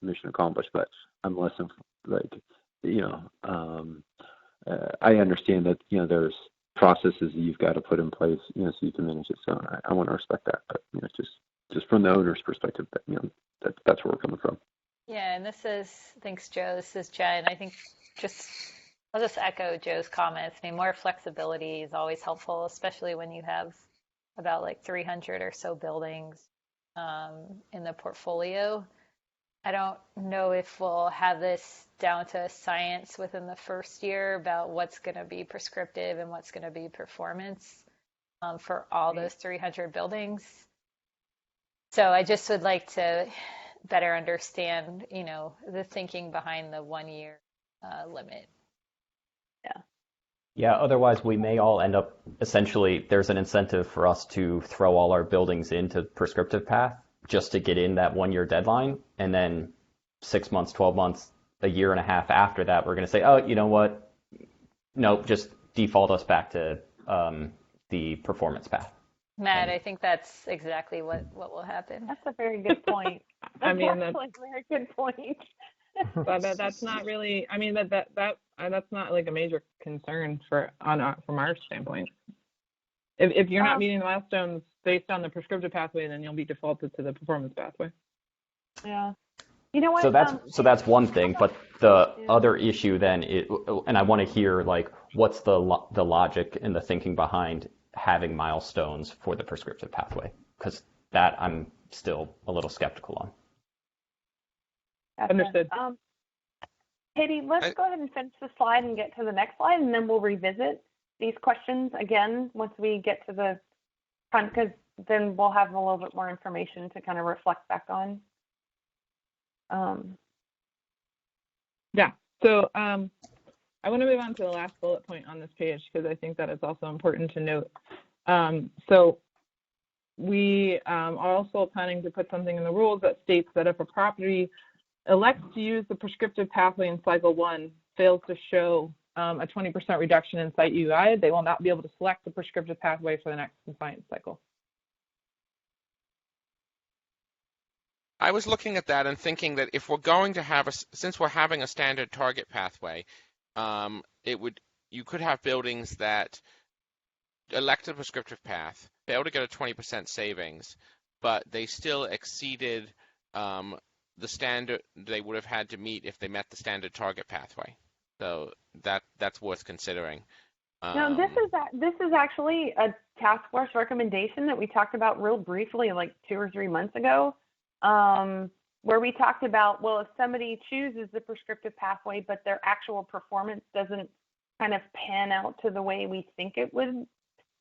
mission accomplished. But I'm less I understand that, there's processes that you've got to put in place, so you can manage it. So I want to respect that. But, just from the owner's perspective, that's where we're coming from. Yeah, and thanks, Joe. This is Jen. I think I'll just echo Joe's comments. I mean, more flexibility is always helpful, especially when you have about 300 or so buildings in the portfolio. I don't know if we'll have this down to science within the first year about what's going to be prescriptive and what's going to be performance for all those 300 buildings. So I just would like to better understand, the thinking behind the 1 year limit. Yeah, otherwise we may all end up, essentially, there's an incentive for us to throw all our buildings into prescriptive path just to get in that 1 year deadline. And then 6 months, 12 months, a year and a half after that, we're going to say, oh, you know what? Nope, just default us back to the performance path. Matt, I think that's exactly what will happen. That's a very good point. I mean, that's a very good point. But that's not really. I mean, that's not a major concern from our standpoint. If you're not meeting the milestones based on the prescriptive pathway, then you'll be defaulted to the performance pathway. Yeah. You know what? So that's one thing, but the other issue then is, and I want to hear what's the logic and the thinking behind having milestones for the prescriptive pathway, because that I'm still a little skeptical on. Understood. Katie, let's go ahead and finish the slide and get to the next slide, and then we'll revisit these questions again once we get to the front, because then we'll have a little bit more information to kind of reflect back on. Yeah. So I want to move on to the last bullet point on this page, because I think that it's also important to note. So we are also planning to put something in the rules that states that if a property elects to use the prescriptive pathway in cycle 1, fails to show a 20% reduction in site UI, they will not be able to select the prescriptive pathway for the next compliance cycle. I was looking at that and thinking that if we're going to have since we're having a standard target pathway, you could have buildings that elect a prescriptive path, be able to get a 20% savings, but they still exceeded the standard they would have had to meet if they met the standard target pathway. So that's worth considering. Now, this is actually a task force recommendation that we talked about real briefly like 2 or 3 months ago, where we talked about, well, if somebody chooses the prescriptive pathway, but their actual performance doesn't kind of pan out to the way we think it would,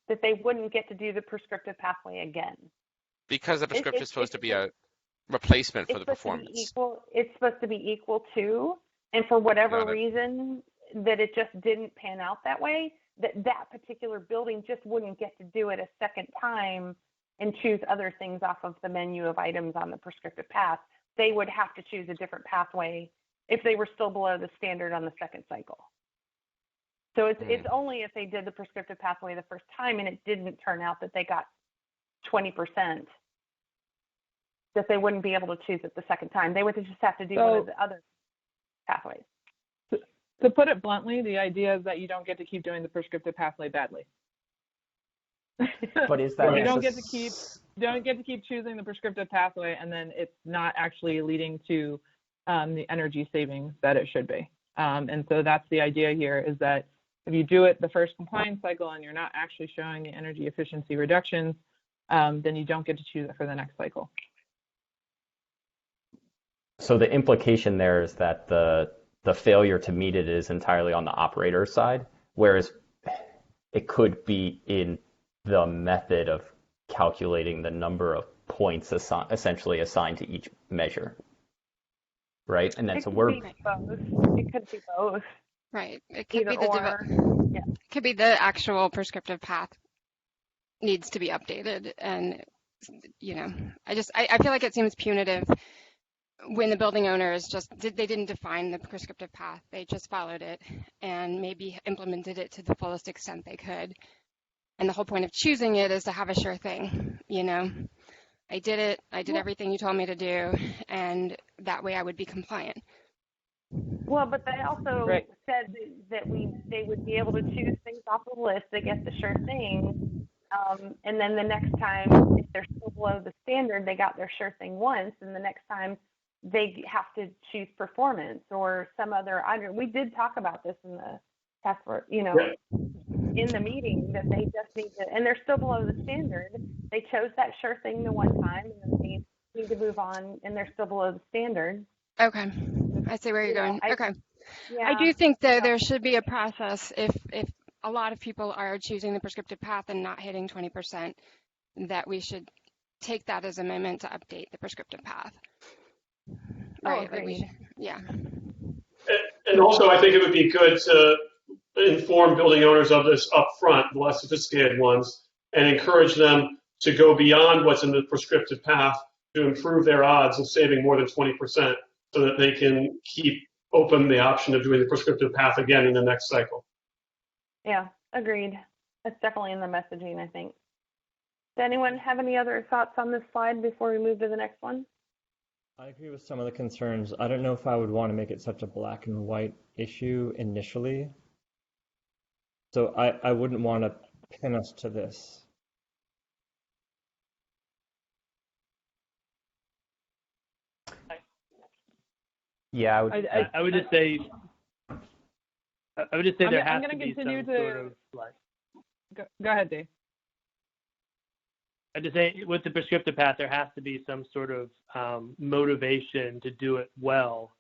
that they wouldn't get to do the prescriptive pathway again. Because the prescriptive is supposed to be a replacement for the performance. It's supposed to be equal to, and for whatever reason that it just didn't pan out that way, that particular building just wouldn't get to do it a second time and choose other things off of the menu of items on the prescriptive path. They would have to choose a different pathway if they were still below the standard on the second cycle. So it's only if they did the prescriptive pathway the first time and it didn't turn out that they got 20%, that they wouldn't be able to choose it the second time. They would just have to do one of the other pathways. To put it bluntly, the idea is that you don't get to keep doing the prescriptive pathway badly. But is that you don't get to keep choosing the prescriptive pathway, and then it's not actually leading to the energy savings that it should be. And so that's the idea here, is that if you do it the first compliance cycle and you're not actually showing the energy efficiency reductions, then you don't get to choose it for the next cycle. So the implication there is that the failure to meet it is entirely on the operator's side, whereas it could be in the method of calculating the number of points essentially assigned to each measure, right? And then it could be both. Right. It could Either be it could be the actual prescriptive path needs to be updated, and I feel like it seems punitive when the building owners they didn't define the prescriptive path. They just followed it and maybe implemented it to the fullest extent they could. And the whole point of choosing it is to have a sure thing. I did it. I did everything you told me to do, and that way I would be compliant. Well, but they also said that they would be able to choose things off the list that get the sure thing. And then the next time, if they're still below the standard, they got their sure thing once, and the next time they have to choose performance or some other item. We did talk about this in the task force, in the meeting, that they just need to, and they're still below the standard. They chose that sure thing the one time, and then they need to move on, and they're still below the standard. Okay, I see where you're going. Okay. Yeah, I do think that there should be a process if a lot of people are choosing the prescriptive path and not hitting 20%, that we should take that as a moment to update the prescriptive path. Right? And also, I think it would be good to inform building owners of this up front, the less sophisticated ones, and encourage them to go beyond what's in the prescriptive path to improve their odds of saving more than 20%, so that they can keep open the option of doing the prescriptive path again in the next cycle. Yeah, agreed. That's definitely in the messaging, I think. Does anyone have any other thoughts on this slide before we move to the next one? I agree with some of the concerns. I don't know if I would want to make it such a black and white issue initially. So I wouldn't want to pin us to this. Yeah, I would just say there has to be some sort of like. Go ahead, Dave. I just say with the prescriptive path, there has to be some sort of motivation to do it well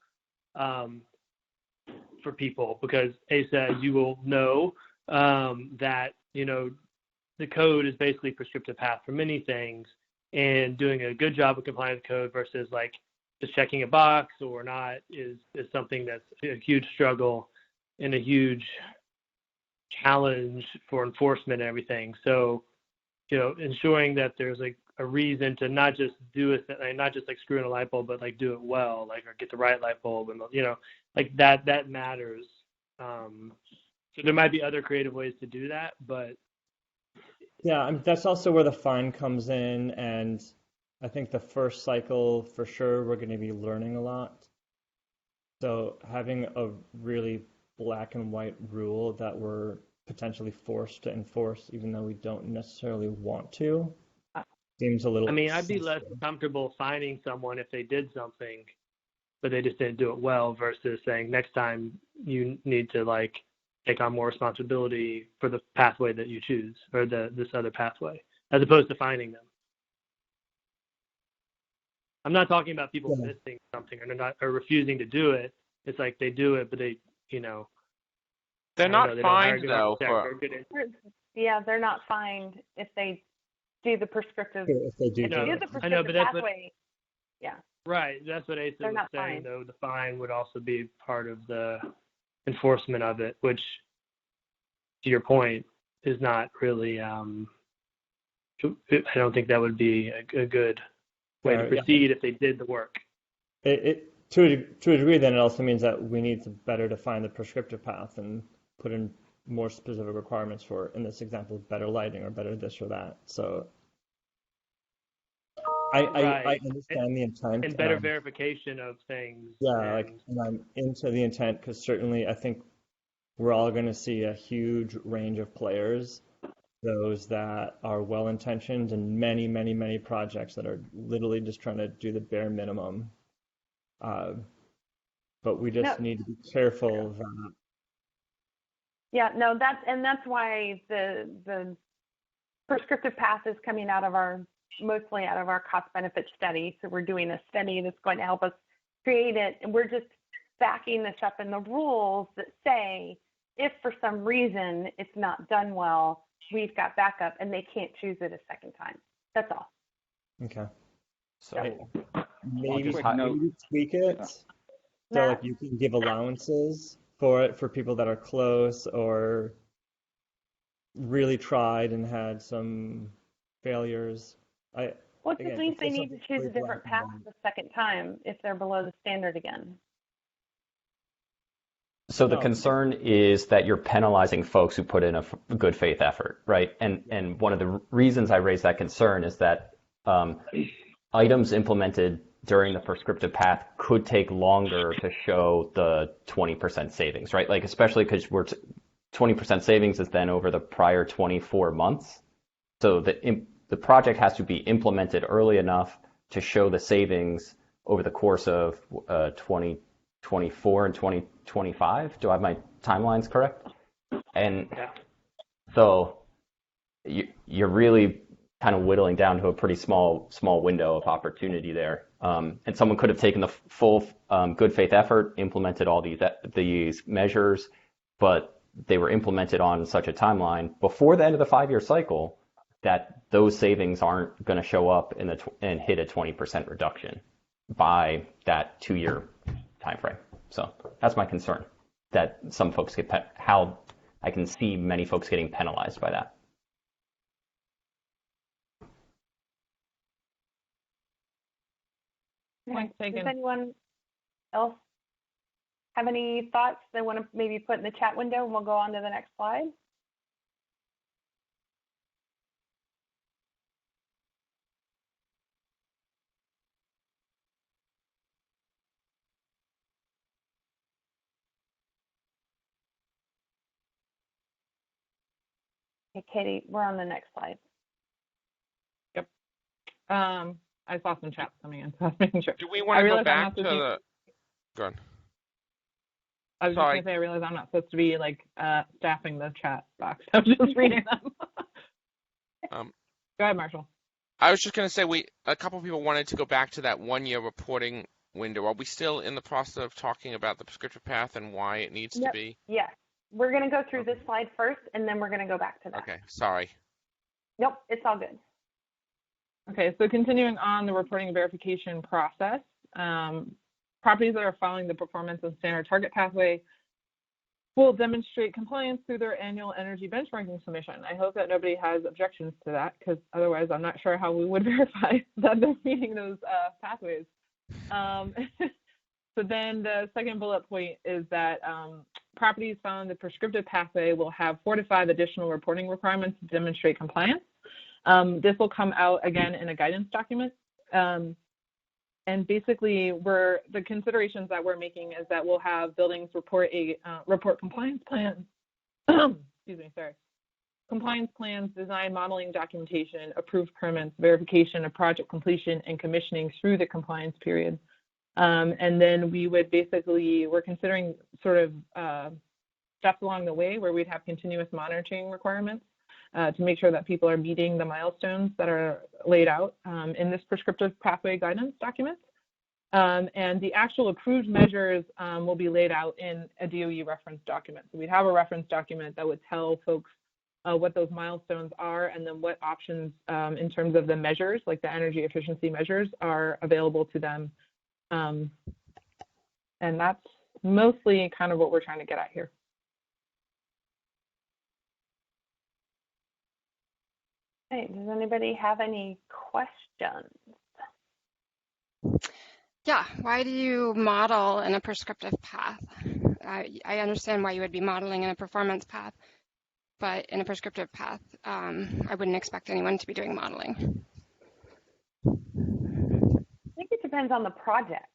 for people, because Asa, as you will know, that the code is basically prescriptive path for many things, and doing a good job of complying with code versus like just checking a box or not is something that's a huge struggle and a huge challenge for enforcement and everything. So, ensuring that there's like a reason to not just do it, not just like screw in a light bulb, but like do it well, like, or get the right light bulb, and like that matters So there might be other creative ways to do that, but Yeah, that's also where the fine comes in, and I think the first cycle, for sure, we're going to be learning a lot. So having a really black and white rule that we're potentially forced to enforce, even though we don't necessarily want to, seems a little. I mean, I'd be less comfortable fining someone if they did something, but they just didn't do it well, versus saying next time you need to like take on more responsibility for the pathway that you choose, or this other pathway, as opposed to fining them. I'm not talking about people missing something or refusing to do it. It's like they do it, but they, they're not fined though. Yeah, they're not fined if they do the prescriptive. If they do, the prescriptive pathway. Yeah. Right. That's what Asa was saying, fined. though. The fine would also be part of the enforcement of it, which, to your point, is not really. I don't think that would be a good way to proceed if they did the work. To a degree, then it also means that we need to better define the prescriptive path and put in more specific requirements for, in this example, better lighting or better this or that. So I understand the intent. And better verification of things. Yeah, and I'm into the intent, because certainly I think we're all going to see a huge range of players, those that are well-intentioned, and many, many, many projects that are literally just trying to do the bare minimum. But we just need to be careful that. Yeah, no, that's why the prescriptive path is coming mostly out of our cost-benefit study. So we're doing a study that's going to help us create it, and we're just backing this up in the rules that say if for some reason it's not done well, we've got backup, and they can't choose it a second time. That's all. Okay. So maybe tweak it so like you can give allowances for it for people that are close or really tried and had some failures. It just means they need to choose a different path the second time if they're below the standard again. So the concern is that you're penalizing folks who put in a good faith effort, right? And one of the reasons I raise that concern is that items implemented during the prescriptive path could take longer to show the 20% savings, right? Like especially because 20% savings is then over the prior 24 months. So the project has to be implemented early enough to show the savings over the course of 2024 and 2025. Do I have my timelines correct? And so you're really kind of whittling down to a pretty small window of opportunity there. And someone could have taken the full good faith effort, implemented all these measures, but they were implemented on such a timeline before the end of the 5-year cycle that those savings aren't going to show up and hit a 20% reduction by that 2-year time frame. So that's my concern, that some folks how I can see many folks getting penalized by that. Does anyone else have any thoughts they want to maybe put in the chat window, and we'll go on to the next slide? Okay, Katie, we're on the next slide. Yep. I saw some chats coming in, so I was making sure. Do we want to go back to the? Go on. I was just going to say, I realize I'm not supposed to be like staffing the chat box. I'm just reading them. Go ahead, Marshall. I was just going to say a couple of people wanted to go back to that 1-year reporting window. Are we still in the process of talking about the prescriptive path and why it needs to be? Yes. We're going to go through this slide first, and then we're going to go back to that. Okay. Sorry. Nope, it's all good. Okay, so continuing on the reporting and verification process, properties that are following the performance and standard target pathway will demonstrate compliance through their annual energy benchmarking submission. I hope that nobody has objections to that, because otherwise I'm not sure how we would verify that they're meeting those pathways. So then the second bullet point is that properties found in the prescriptive pathway will have 4 to 5 additional reporting requirements to demonstrate compliance. This will come out again in a guidance document. And basically, the considerations that we're making is that we'll have buildings report compliance plans. Excuse me, sorry. Compliance plans, design, modeling, documentation, approved permits, verification of project completion, and commissioning through the compliance period. And then we would we're considering sort of steps along the way where we'd have continuous monitoring requirements to make sure that people are meeting the milestones that are laid out in this prescriptive pathway guidance document. And the actual approved measures will be laid out in a DOE reference document. So we'd have a reference document that would tell folks what those milestones are and then what options in terms of the measures, like the energy efficiency measures, are available to them. And that's mostly kind of what we're trying to get at here. Okay, does anybody have any questions? Yeah, why do you model in a prescriptive path? I understand why you would be modeling in a performance path, but in a prescriptive path, I wouldn't expect anyone to be doing modeling. I think it depends on the project.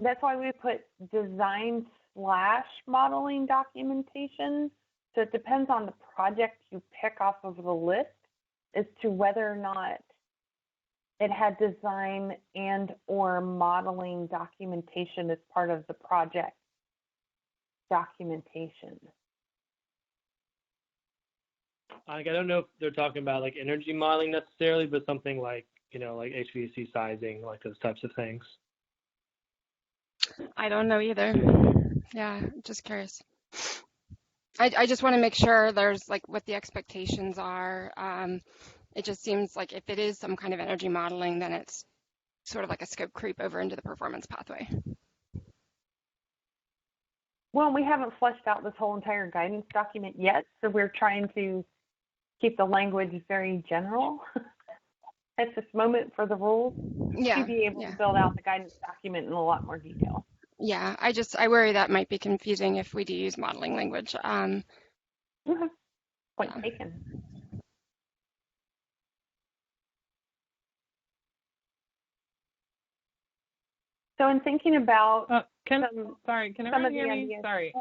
That's why we put design/modeling documentation. So it depends on the project you pick off of the list as to whether or not it had design and or modeling documentation as part of the project documentation. I don't know if they're talking about like energy modeling necessarily, but something like, like HVAC sizing, like those types of things. I don't know either. Yeah, just curious. I just want to make sure there's like what the expectations are. It just seems like if it is some kind of energy modeling, then it's sort of like a scope creep over into the performance pathway. Well, we haven't fleshed out this whole entire guidance document yet, so we're trying to keep the language very general at this moment for the rules to be able to build out the guidance document in a lot more detail. Yeah, I worry that might be confusing if we do use modeling language. Point taken. So in thinking about can everyone hear me? Ideas. Sorry.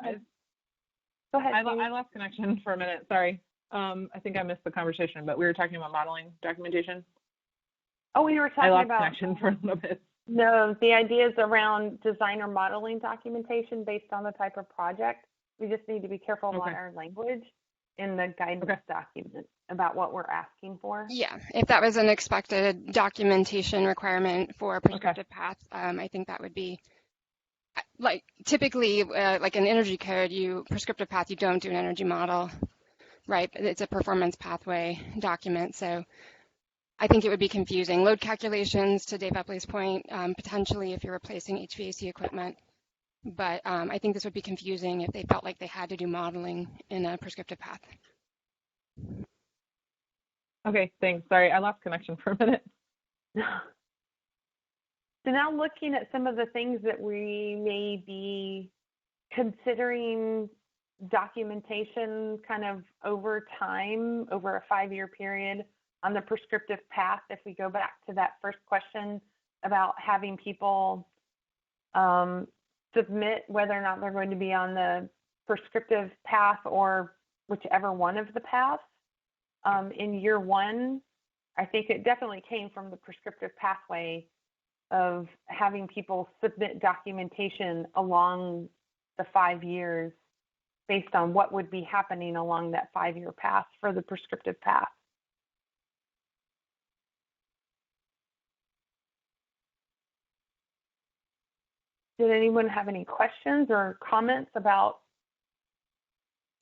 Go ahead. I lost connection for a minute. Sorry. I think I missed the conversation, but we were talking about modeling documentation. Oh, we were talking about. I lost connection for a little bit. No, the ideas around design or modeling documentation based on the type of project. We just need to be careful about our language in the guidance document about what we're asking for. Yeah, if that was an expected documentation requirement for a prescriptive path, I think that would be like typically like an energy code, prescriptive path, you don't do an energy model, right? It's a performance pathway document. So I think it would be confusing. Load calculations, to Dave Epley's point, potentially if you're replacing HVAC equipment. But I think this would be confusing if they felt like they had to do modeling in a prescriptive path. Okay, thanks. Sorry, I lost connection for a minute. So now looking at some of the things that we may be considering documentation kind of over time, over a 5-year period on the prescriptive path, if we go back to that first question about having people submit whether or not they're going to be on the prescriptive path or whichever one of the paths. In year 1, I think it definitely came from the prescriptive pathway of having people submit documentation along the 5 years based on what would be happening along that 5-year path for the prescriptive path. Did anyone have any questions or comments about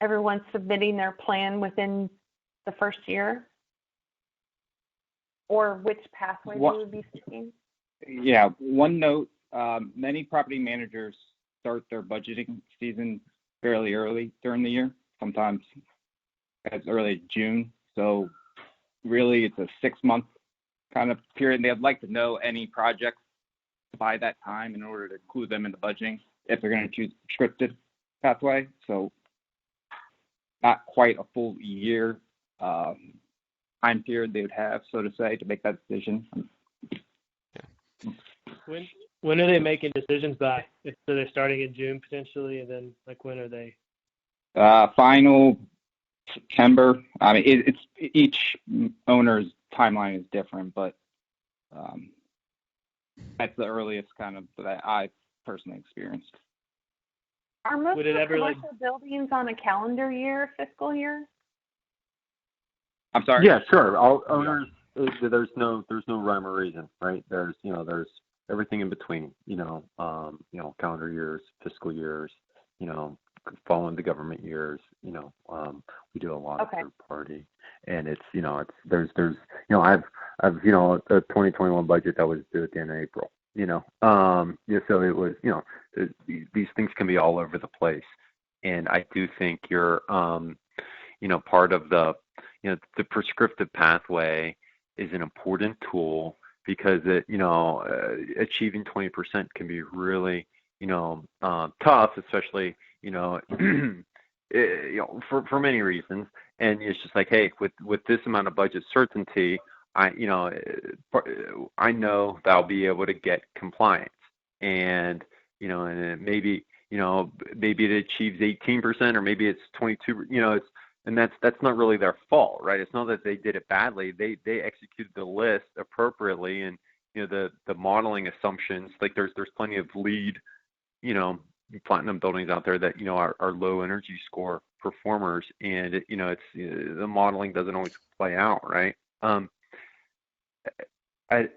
everyone submitting their plan within the first year? Or which pathway they would be seeking? Yeah, one note, many property managers start their budgeting season fairly early during the year, sometimes as early as June. So really it's a 6-month kind of period. They'd like to know any projects by that time in order to include them in the budgeting if they're going to choose prescriptive pathway. So not quite a full year time period they would have, so to say, to make that decision. When are they making decisions by? So they're starting in June potentially, and then like when are they? Final September. I mean, it's each owner's timeline is different, but that's the earliest kind of that I personally experienced. Are most Would of it the ever, like- commercial buildings on a calendar year, fiscal year? I'm sorry. Yeah, sure. All owners, there's no rhyme or reason, right? There's everything in between, calendar years, fiscal years, following the government years, we do a lot of third party, and there's I've a 2021 budget that was due at the end of April, so it was, these things can be all over the place, and I do think you're, part of the prescriptive pathway is an important tool because it, achieving 20% can be really, tough, especially, for many reasons. And it's just like, hey, with this amount of budget certainty, I know that I'll be able to get compliance, and and maybe maybe it achieves 18% or maybe it's 22, and that's not really their fault, right? It's not that they did it badly. They executed the list appropriately, and the modeling assumptions, like there's plenty of LEED, platinum buildings out there that are low energy score performers, and it's the modeling doesn't always play out, right? I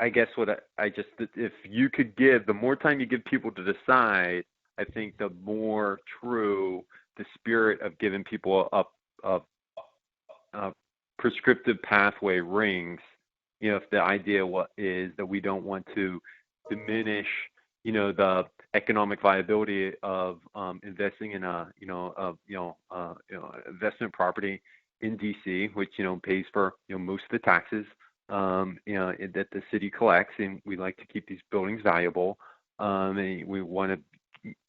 guess if you could give, the more time you give people to decide, I think the more true the spirit of giving people a prescriptive pathway rings. If the idea is that we don't want to diminish, the economic viability of investing in investment property in DC, which pays for most of the taxes that the city collects, and we like to keep these buildings valuable, and we want to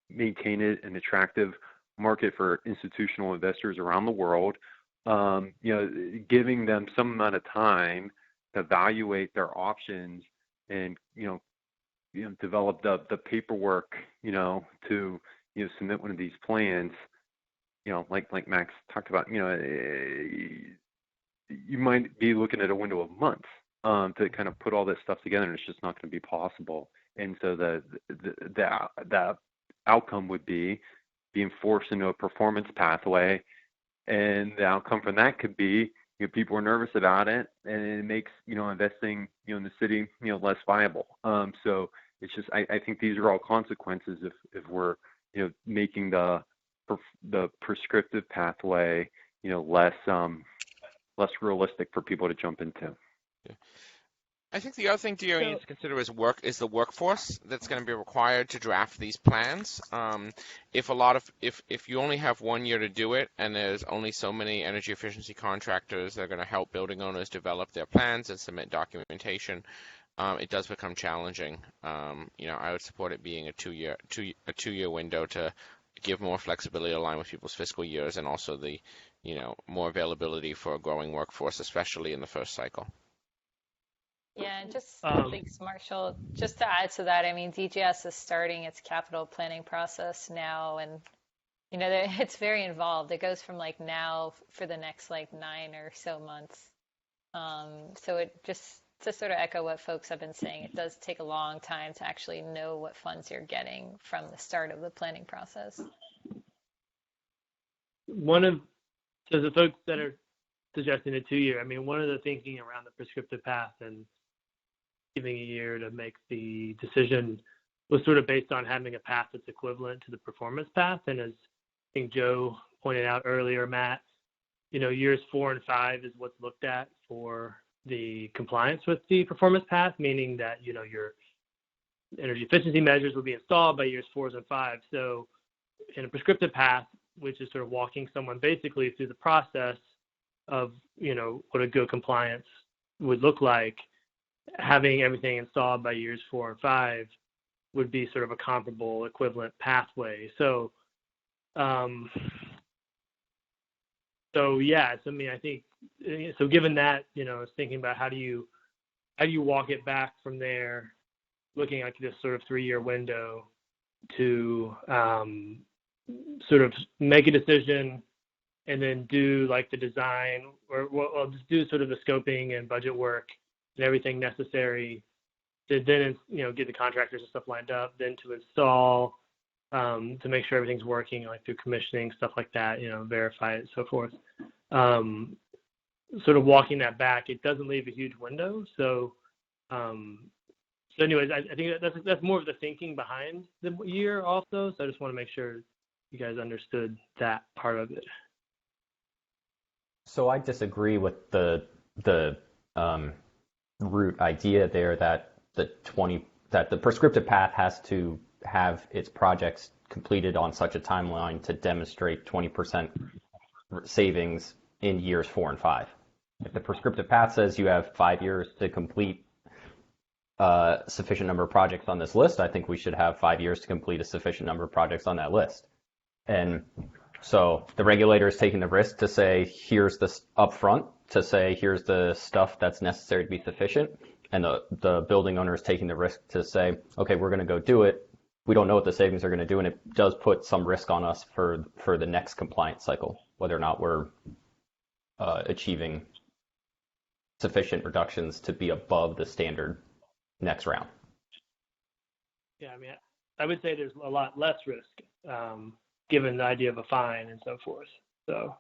maintain an attractive market for institutional investors around the world. Giving them some amount of time to evaluate their options and develop the paperwork to submit one of these plans. Like Max talked about, you might be looking at a window of months to kind of put all this stuff together, and it's just not going to be possible. And so the outcome would be being forced into a performance pathway, and the outcome from that could be people are nervous about it, and it makes investing in the city less viable. So it's just I think these are all consequences if we're making the prescriptive pathway less realistic for people to jump into. Yeah. I think the other thing DOE needs to consider is the workforce that's going to be required to draft these plans. If you only have 1 year to do it, and there's only so many energy efficiency contractors that are going to help building owners develop their plans and submit documentation, it does become challenging. I would support it being a two-year window to give more flexibility to align with people's fiscal years, and also the more availability for a growing workforce, especially in the first cycle. Yeah, and thanks, Marshall. Just to add to that, I mean, DGS is starting its capital planning process now, and it's very involved. It goes from now for the next 9 or so months. So it just to sort of echo what folks have been saying, it does take a long time to actually know what funds you're getting from the start of the planning process. So the folks that are suggesting a 2-year, I mean, one of the thinking around the prescriptive path and giving a year to make the decision was sort of based on having a path that's equivalent to the performance path. And as I think Joe pointed out earlier, Matt, years 4 and 5 is what's looked at for the compliance with the performance path, meaning that, your energy efficiency measures will be installed by years 4 and 5. So in a prescriptive path, which is sort of walking someone basically through the process of, what a good compliance would look like, having everything installed by years 4 and 5 would be sort of a comparable equivalent pathway. So yes, I mean, I think, so given that, I was thinking about how do you walk it back from there, looking at this sort of 3-year window to sort of make a decision and then do like the design, or well, just do sort of the scoping and budget work and everything necessary to then, get the contractors and stuff lined up, then to install, to make sure everything's working, like through commissioning, stuff like that, verify it, so forth. Sort of walking that back, it doesn't leave a huge window. So anyways, I think that's more of the thinking behind the year also. So I just want to make sure you guys understood that part of it. So I disagree with the root idea there that the prescriptive path has to have its projects completed on such a timeline to demonstrate 20% savings in years 4 and 5. If the prescriptive path says you have 5 years to complete a sufficient number of projects on this list, I think we should have 5 years to complete a sufficient number of projects on that list. And so the regulator is taking the risk to say, here's this upfront, to say, here's the stuff that's necessary to be sufficient. And the building owner is taking the risk to say, okay, we're going to go do it. We don't know what the savings are going to do. And it does put some risk on us for the next compliance cycle, whether or not we're achieving sufficient reductions to be above the standard next round. Yeah, I mean, I would say there's a lot less risk, given the idea of a fine and so forth. So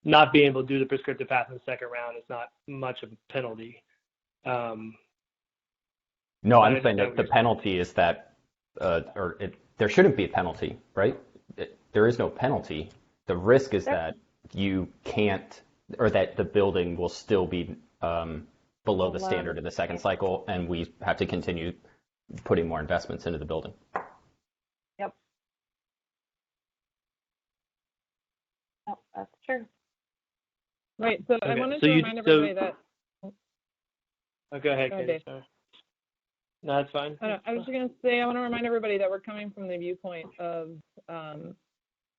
not being able to do the prescriptive path in the second round is not much of a penalty. No, I'm saying that the penalty is that, there shouldn't be a penalty, right? There is no penalty. The risk is that you can't, or that the building will still be below the standard in the second cycle, and we have to continue putting more investments into the building. Yep. Oh, that's true. Right. So I wanted to remind everybody that. Oh, go ahead, Katie. Sorry. No, that's fine. I was just going to say, I want to remind everybody that we're coming from the viewpoint of if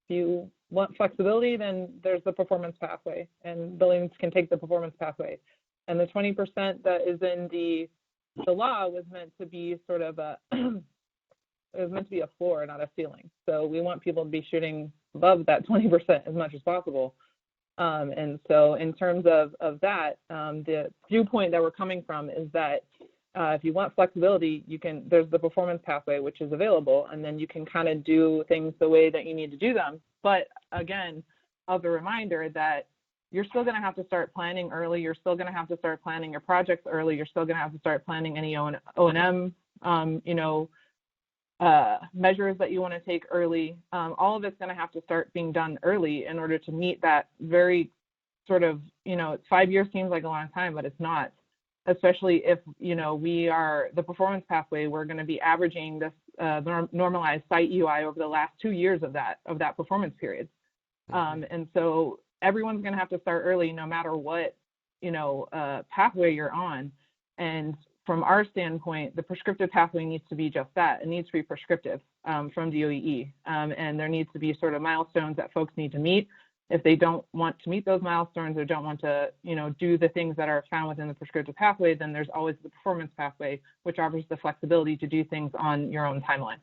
you want flexibility, then there's the performance pathway, and buildings can take the performance pathway. And the 20% that is in the law was meant to be sort of it was meant to be a floor, not a ceiling. So we want people to be shooting above that 20% as much as possible. And so in terms of that, the viewpoint that we're coming from is that if you want flexibility, there's the performance pathway, which is available, and then you can kind of do things the way that you need to do them. But again, as a reminder that you're still going to have to start planning early. You're still going to have to start planning your projects early. You're still going to have to start planning any O&M, measures that you want to take early. All of it's going to have to start being done early in order to meet that very sort of, 5 years seems like a long time, but it's not. Especially if, we are the performance pathway, we're going to be averaging this normalized site UI over the last 2 years of that performance period. And so everyone's going to have to start early no matter what, pathway you're on. And from our standpoint, the prescriptive pathway needs to be just that. It needs to be prescriptive from DOE. And there needs to be sort of milestones that folks need to meet. If they don't want to meet those milestones or don't want to, do the things that are found within the prescriptive pathway, then there's always the performance pathway, which offers the flexibility to do things on your own timeline.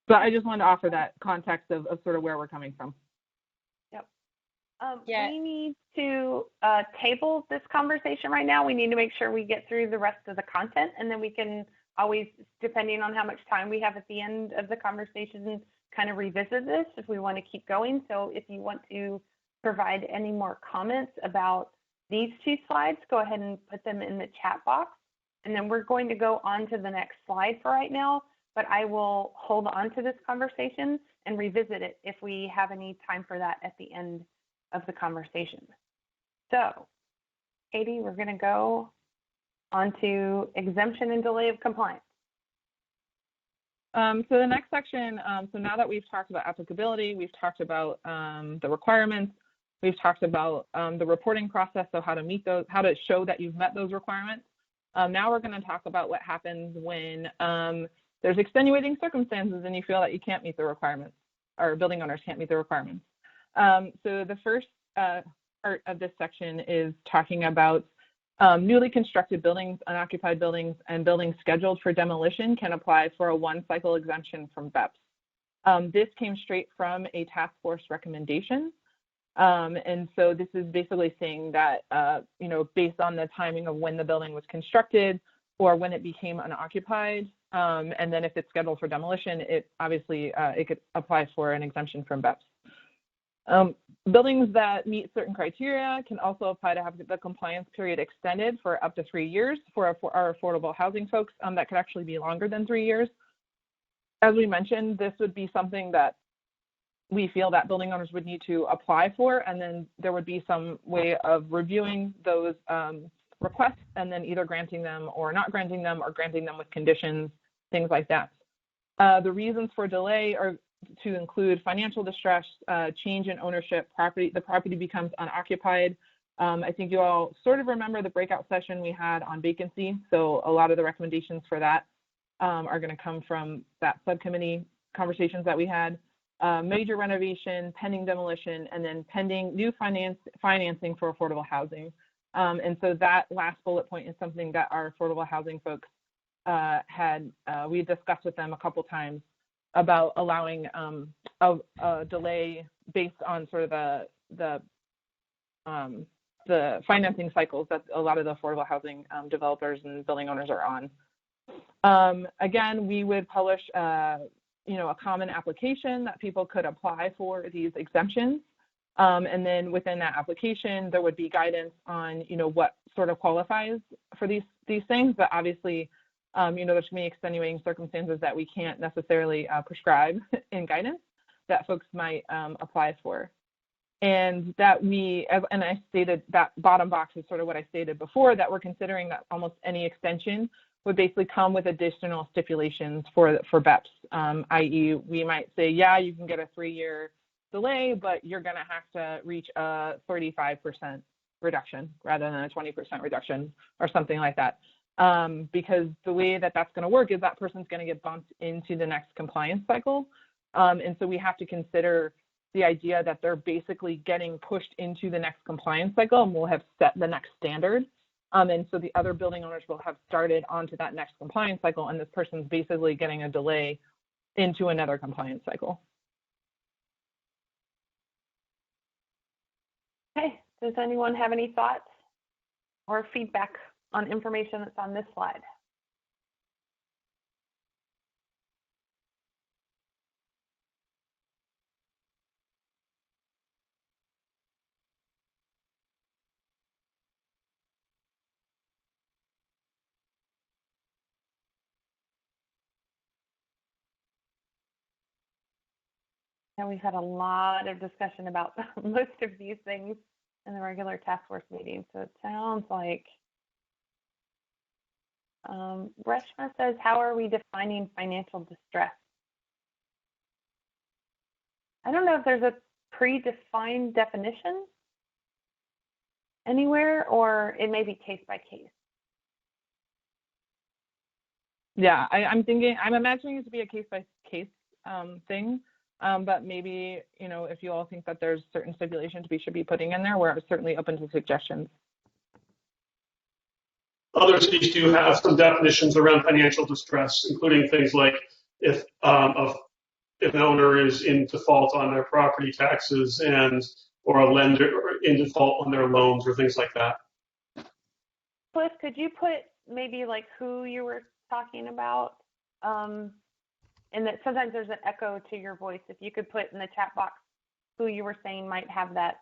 So I just wanted to offer that context of sort of where we're coming from. Yep. We need to table this conversation right now. We need to make sure we get through the rest of the content, and then we can always, depending on how much time we have at the end of the conversation, kind of revisit this if we want to keep going. So if you want to provide any more comments about these 2 slides, go ahead and put them in the chat box. And then we're going to go on to the next slide for right now, but I will hold on to this conversation and revisit it if we have any time for that at the end of the conversation. So, Katie, we're going to go on to exemption and delay of compliance. So the next section, so now that we've talked about applicability, we've talked about the requirements, we've talked about the reporting process, so how to meet those, how to show that you've met those requirements. Now we're going to talk about what happens when there's extenuating circumstances and you feel that you can't meet the requirements, or building owners can't meet the requirements. So the first part of this section is talking about newly constructed buildings, unoccupied buildings, and buildings scheduled for demolition can apply for a one-cycle exemption from BEPS. This came straight from a task force recommendation. And so this is basically saying that, based on the timing of when the building was constructed or when it became unoccupied, and then if it's scheduled for demolition, it obviously it could apply for an exemption from BEPS. Buildings that meet certain criteria can also apply to have the compliance period extended for up to 3 years for our affordable housing folks. That could actually be longer than 3 years. As we mentioned, this would be something that we feel that building owners would need to apply for, and then there would be some way of reviewing those requests and then either granting them or not granting them, or granting them with conditions, things like that. The reasons for delay are to include financial distress, change in ownership, the property becomes unoccupied. I think you all sort of remember the breakout session we had on vacancy, so a lot of the recommendations for that are going to come from that subcommittee conversations that we had. Major renovation, pending demolition, and then pending new financing for affordable housing. And so that last bullet point is something that our affordable housing folks we discussed with them a couple times about allowing a delay based on sort of the financing cycles that a lot of the affordable housing developers and building owners are on. Again, we would publish a common application that people could apply for these exemptions. And then within that application, there would be guidance on, what sort of qualifies for these things. But obviously, there's going to be extenuating circumstances that we can't necessarily prescribe in guidance that folks might apply for. And that and I stated that bottom box is sort of what I stated before, that we're considering that almost any extension would basically come with additional stipulations for BEPS, i.e. we might say, yeah, you can get a 3-year delay, but you're going to have to reach a 35% reduction rather than a 20% reduction or something like that. Because the way that that's going to work is that person's going to get bumped into the next compliance cycle. And so we have to consider the idea that they're basically getting pushed into the next compliance cycle, and we'll have set the next standard. And so the other building owners will have started onto that next compliance cycle, and this person's basically getting a delay into another compliance cycle. Okay, does anyone have any thoughts or feedback on information that's on this slide? And we've had a lot of discussion about most of these things in the regular task force meeting. So it sounds like Reshma says, how are we defining financial distress? I don't know if there's a predefined definition anywhere, or it may be case by case. Yeah, I'm imagining it to be a case by case thing. But maybe, if you all think that there's certain stipulations we should be putting in there, we're certainly open to suggestions. Other cities do have some definitions around financial distress, including things like if an owner is in default on their property taxes or a lender in default on their loans or things like that. Cliff, could you put maybe like who you were talking about? And that sometimes there's an echo to your voice. If you could put in the chat box who you were saying might have that,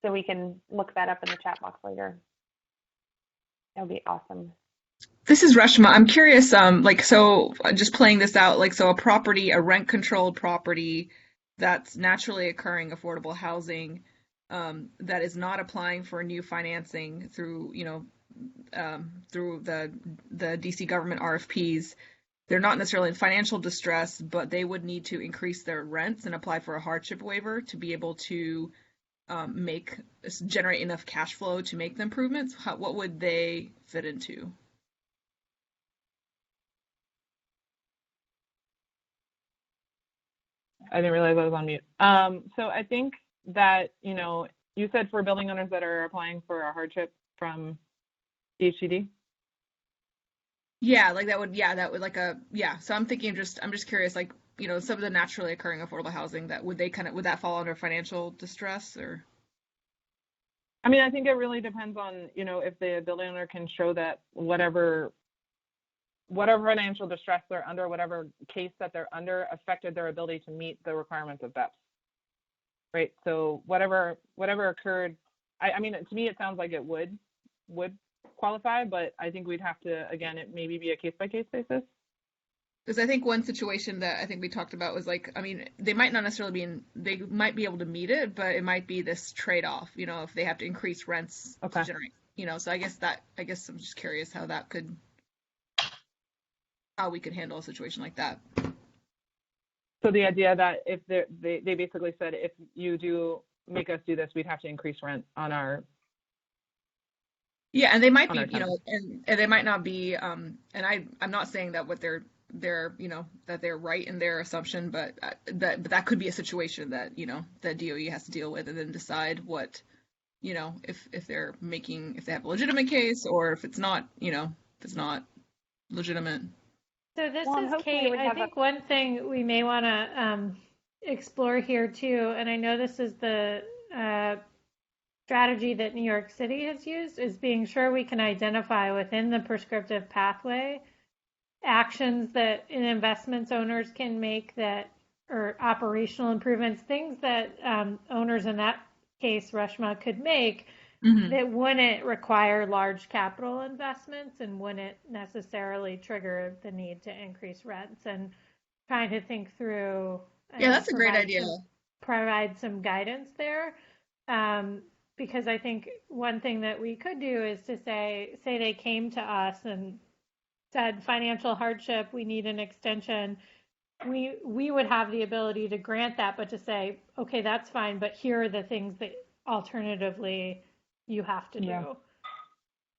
so we can look that up in the chat box later. That would be awesome. This is Reshma. I'm curious, so just playing this out, so a rent-controlled property that's naturally occurring affordable housing that is not applying for new financing through, through the DC government RFPs. They're not necessarily in financial distress, but they would need to increase their rents and apply for a hardship waiver to be able to generate enough cash flow to make the improvements. What would they fit into? I didn't realize I was on mute. So I think that, you said for building owners that are applying for a hardship from HCD. Yeah, that would so I'm thinking I'm just curious, like, some of the naturally occurring affordable housing that would that fall under financial distress or? I mean, I think it really depends on, if the building owner can show that whatever financial distress they're under, whatever case that they're under affected their ability to meet the requirements of BEPS. Right. So whatever occurred, I mean, to me, it sounds like it would qualify, but I think we'd have to, again, it maybe be a case by case basis. Because I think one situation that I think we talked about was like, I mean, they might not necessarily they might be able to meet it, but it might be this trade-off, if they have to increase rents to generate, so I guess I'm just curious how we could handle a situation like that. So the idea that if they basically said, if you do make us do this, we'd have to increase rent on our. Yeah, and they might be, and they might not be, and I'm not saying that what they're that they're right in their assumption, but that could be a situation that, that DOE has to deal with and then decide what, if they have a legitimate case or if it's not, legitimate. So this is Kate. I think one thing we may want to explore here too, and I know this is the strategy that New York City has used, is being sure we can identify within the prescriptive pathway actions that investments owners can make or operational improvements, things that owners in that case, Reshma, could make that wouldn't require large capital investments and wouldn't necessarily trigger the need to increase rents, and trying to think through. Yeah, that's a great idea. Provide some guidance there. Because I think one thing that we could do is to say they came to us and said financial hardship, we need an extension. We would have the ability to grant that, but to say, okay, that's fine, but here are the things that alternatively you have to do.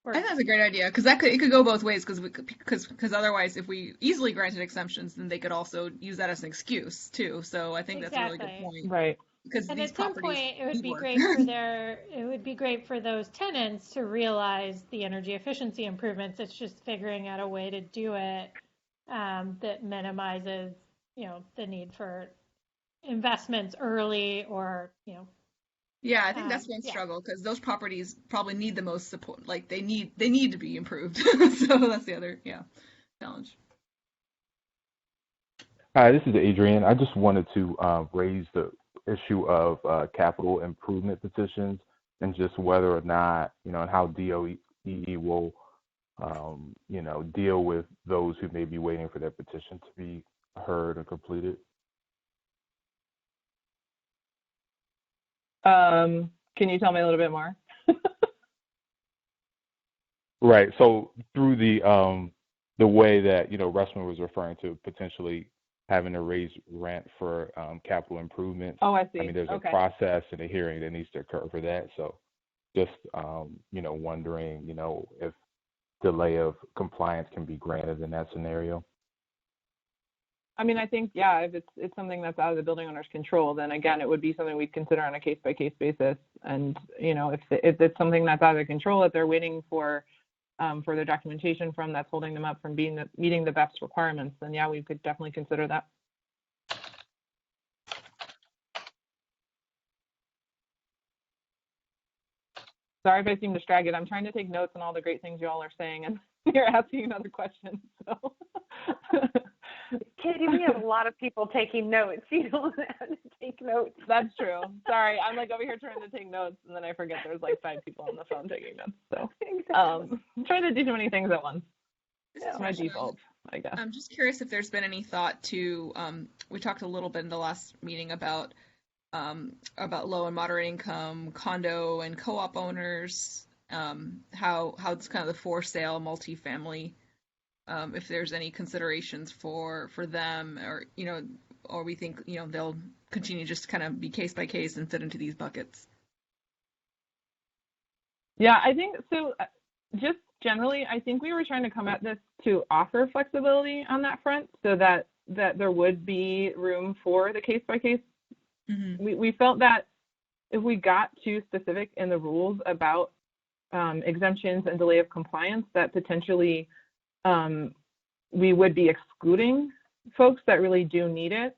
I think that's a great idea, because it could go both ways, because otherwise, if we easily granted exemptions, then they could also use that as an excuse too. So I think that's a really good point. Right. Because at some point, it would be great for those tenants to realize the energy efficiency improvements. It's just figuring out a way to do it that minimizes, the need for investments early or, Yeah, I think that's one struggle, because those properties probably need the most support. Like they need to be improved. So that's the other challenge. Hi, this is Adrian. I just wanted to raise the issue of capital improvement petitions and just whether or not, and how DOE will, deal with those who may be waiting for their petition to be heard and completed. Can you tell me a little bit more? Right. So through the way that, Reshma was referring to potentially having to raise rent for capital improvements. Oh, I see. I mean, there's a process and a hearing that needs to occur for that. So just, wondering, if delay of compliance can be granted in that scenario. I mean, I think, if it's something that's out of the building owner's control, then again, it would be something we'd consider on a case by case basis. And, if it's something that's out of control that they're waiting for further documentation from, that's holding them up from meeting the BEPS requirements, then we could definitely consider that. Sorry if I seem distracted. I'm trying to take notes on all the great things you all are saying, and you're asking another question. So. Katie, we have a lot of people taking notes. You don't have to take notes. That's true. Sorry, I'm like over here trying to take notes, and then I forget there's like 5 people on the phone taking notes. So I'm trying to do too many things at once. It's my default, I guess. I'm just curious if there's been any thought to. We talked a little bit in the last meeting about low and moderate income condo and co-op owners. How it's kind of the for sale multifamily. If there's any considerations for them, or we think, they'll continue just kind of be case by case and fit into these buckets. Yeah, I think so. Just generally, I think we were trying to come at this to offer flexibility on that front, so that that there would be room for the case by case. Mm-hmm. We felt that if we got too specific in the rules about exemptions and delay of compliance, that potentially we would be excluding folks that really do need it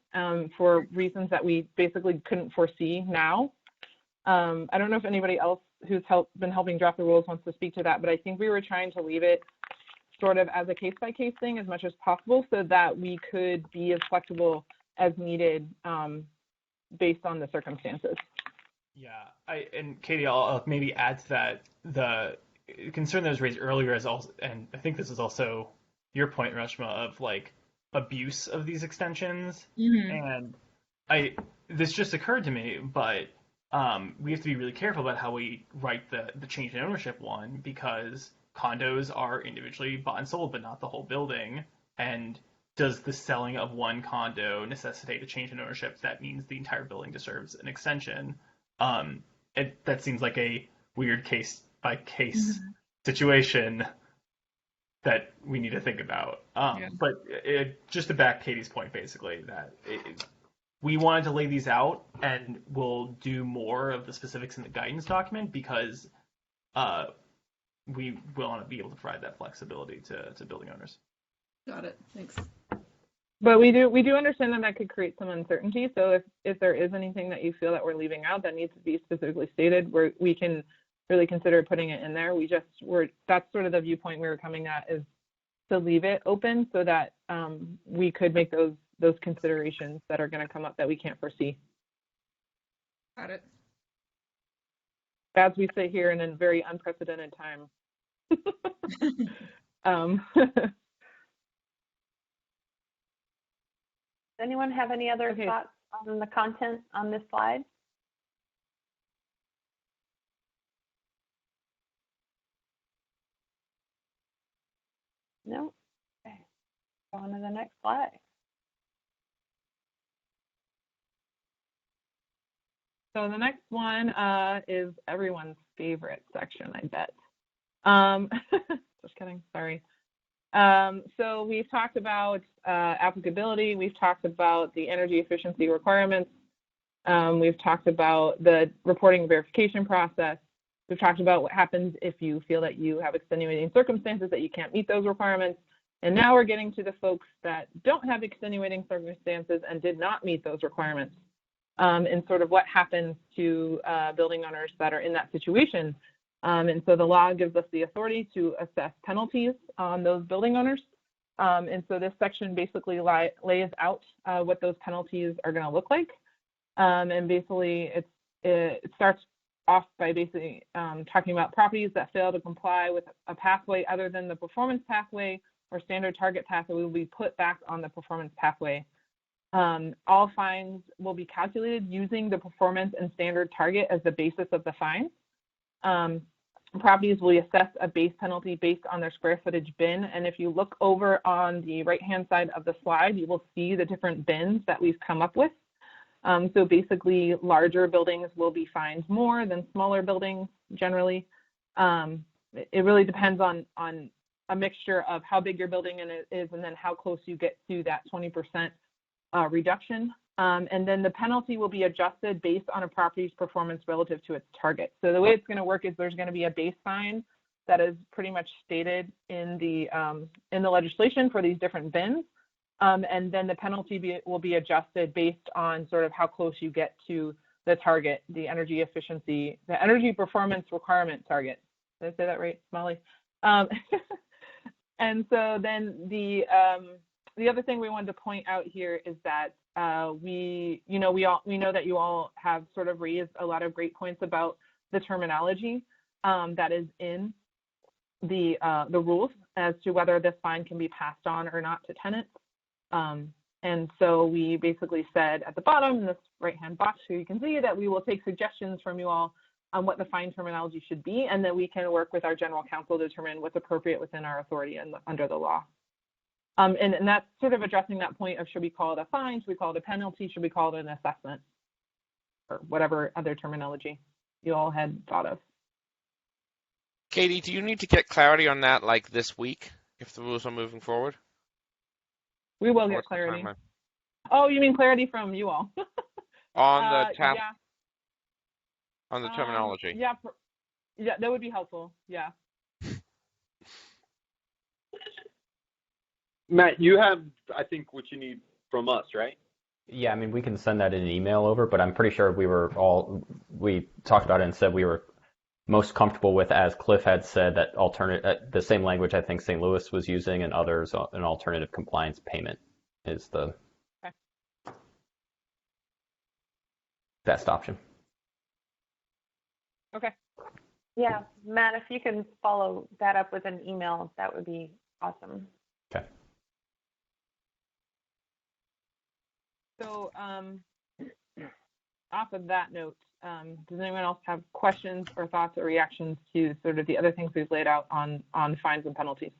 for reasons that we basically couldn't foresee now. I don't know if anybody else who's been helping draft the rules wants to speak to that, but I think we were trying to leave it sort of as a case-by-case thing as much as possible so that we could be as flexible as needed based on the circumstances. Yeah, and Katie, I'll maybe add to that. The concern that was raised earlier is also, and I think this is also your point, Reshma, of like abuse of these extensions. Mm-hmm. And this just occurred to me, but we have to be really careful about how we write the change in ownership one, because condos are individually bought and sold, but not the whole building. And does the selling of one condo necessitate a change in ownership that means the entire building deserves an extension? That seems like a weird case by case situation that we need to think about. But just to back Katie's point, basically, that we wanted to lay these out, and we'll do more of the specifics in the guidance document because we want to be able to provide that flexibility to building owners. Got it. Thanks. But we do understand that could create some uncertainty. So if there is anything that you feel that we're leaving out that needs to be specifically stated, we can really consider putting it in there. That's sort of the viewpoint we were coming at, is to leave it open so that we could make those considerations that are going to come up that we can't foresee. Got it. As we sit here in a very unprecedented time. Does anyone have any other thoughts on the content on this slide? No? Okay. Go on to the next slide. So the next one is everyone's favorite section, I bet. Just kidding, sorry. So we've talked about applicability, we've talked about the energy efficiency requirements, we've talked about the reporting and verification process, we've talked about what happens if you feel that you have extenuating circumstances that you can't meet those requirements, and now we're getting to the folks that don't have extenuating circumstances and did not meet those requirements, and sort of what happens to building owners that are in that situation. And so the law gives us the authority to assess penalties on those building owners. And so this section basically lays out what those penalties are going to look like. And basically it starts off by basically talking about properties that fail to comply with a pathway other than the performance pathway or standard target pathway will be put back on the performance pathway. All fines will be calculated using the performance and standard target as the basis of the fine. Properties will assess a base penalty based on their square footage bin. And if you look over on the right-hand side of the slide, you will see the different bins that we've come up with. So basically, larger buildings will be fined more than smaller buildings generally. It really depends on a mixture of how big your building is and then how close you get to that 20% reduction. And then the penalty will be adjusted based on a property's performance relative to its target. So the way it's going to work is there's going to be a base fine that is pretty much stated in the legislation for these different bins. And then the penalty will be adjusted based on sort of how close you get to the target, the energy efficiency, the energy performance requirement target. Did I say that right, Molly? And so then the other thing we wanted to point out here is that we know that you all have sort of raised a lot of great points about the terminology that is in the rules as to whether this fine can be passed on or not to tenants. And so we basically said at the bottom in this right-hand box here, you can see that we will take suggestions from you all on what the fine terminology should be, and then we can work with our general counsel to determine what's appropriate within our authority and under the law. And that's sort of addressing that point of, should we call it a fine, should we call it a penalty, should we call it an assessment, or whatever other terminology you all had thought of. Katie, do you need to get clarity on that like this week if the rules are moving forward? We will get What's the clarity. timeline? Oh, you mean clarity from you all? On the Yeah. on the terminology. Yeah, that would be helpful. Yeah. Matt, you have, I think, what you need from us, right? Yeah, I mean, we can send that in an email over, but I'm pretty sure we talked about it and said we were most comfortable with, as Cliff had said, that the same language I think St. Louis was using and others, an alternative compliance payment is the best option. Okay. Yeah, Matt, if you can follow that up with an email, that would be awesome. Okay. So, off of that note, does anyone else have questions or thoughts or reactions to sort of the other things we've laid out on fines and penalties?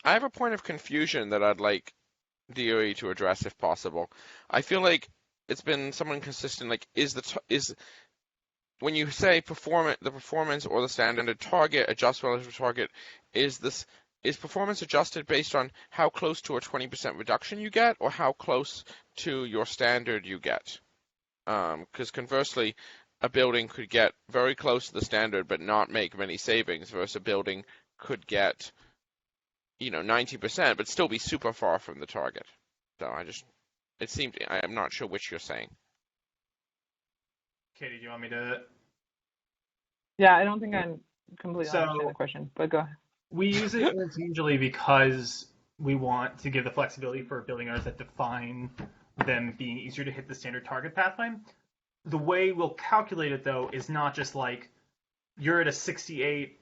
I have a point of confusion that I'd like DOE to address if possible. I feel like it's been somewhat inconsistent. Like, is when you say the performance or the standard target adjust relative to target, is performance adjusted based on how close to a 20% reduction you get, or how close to your standard you get? Because conversely, a building could get very close to the standard but not make many savings, versus a building could get 90% but still be super far from the target. So I'm not sure which you're saying. Katie, do you want me to? Yeah, I don't think I'm completely understanding the question, but go ahead. We use it usually because we want to give the flexibility for building owners that define them being easier to hit the standard target pathway. The way we'll calculate it, though, is not just like you're at a 68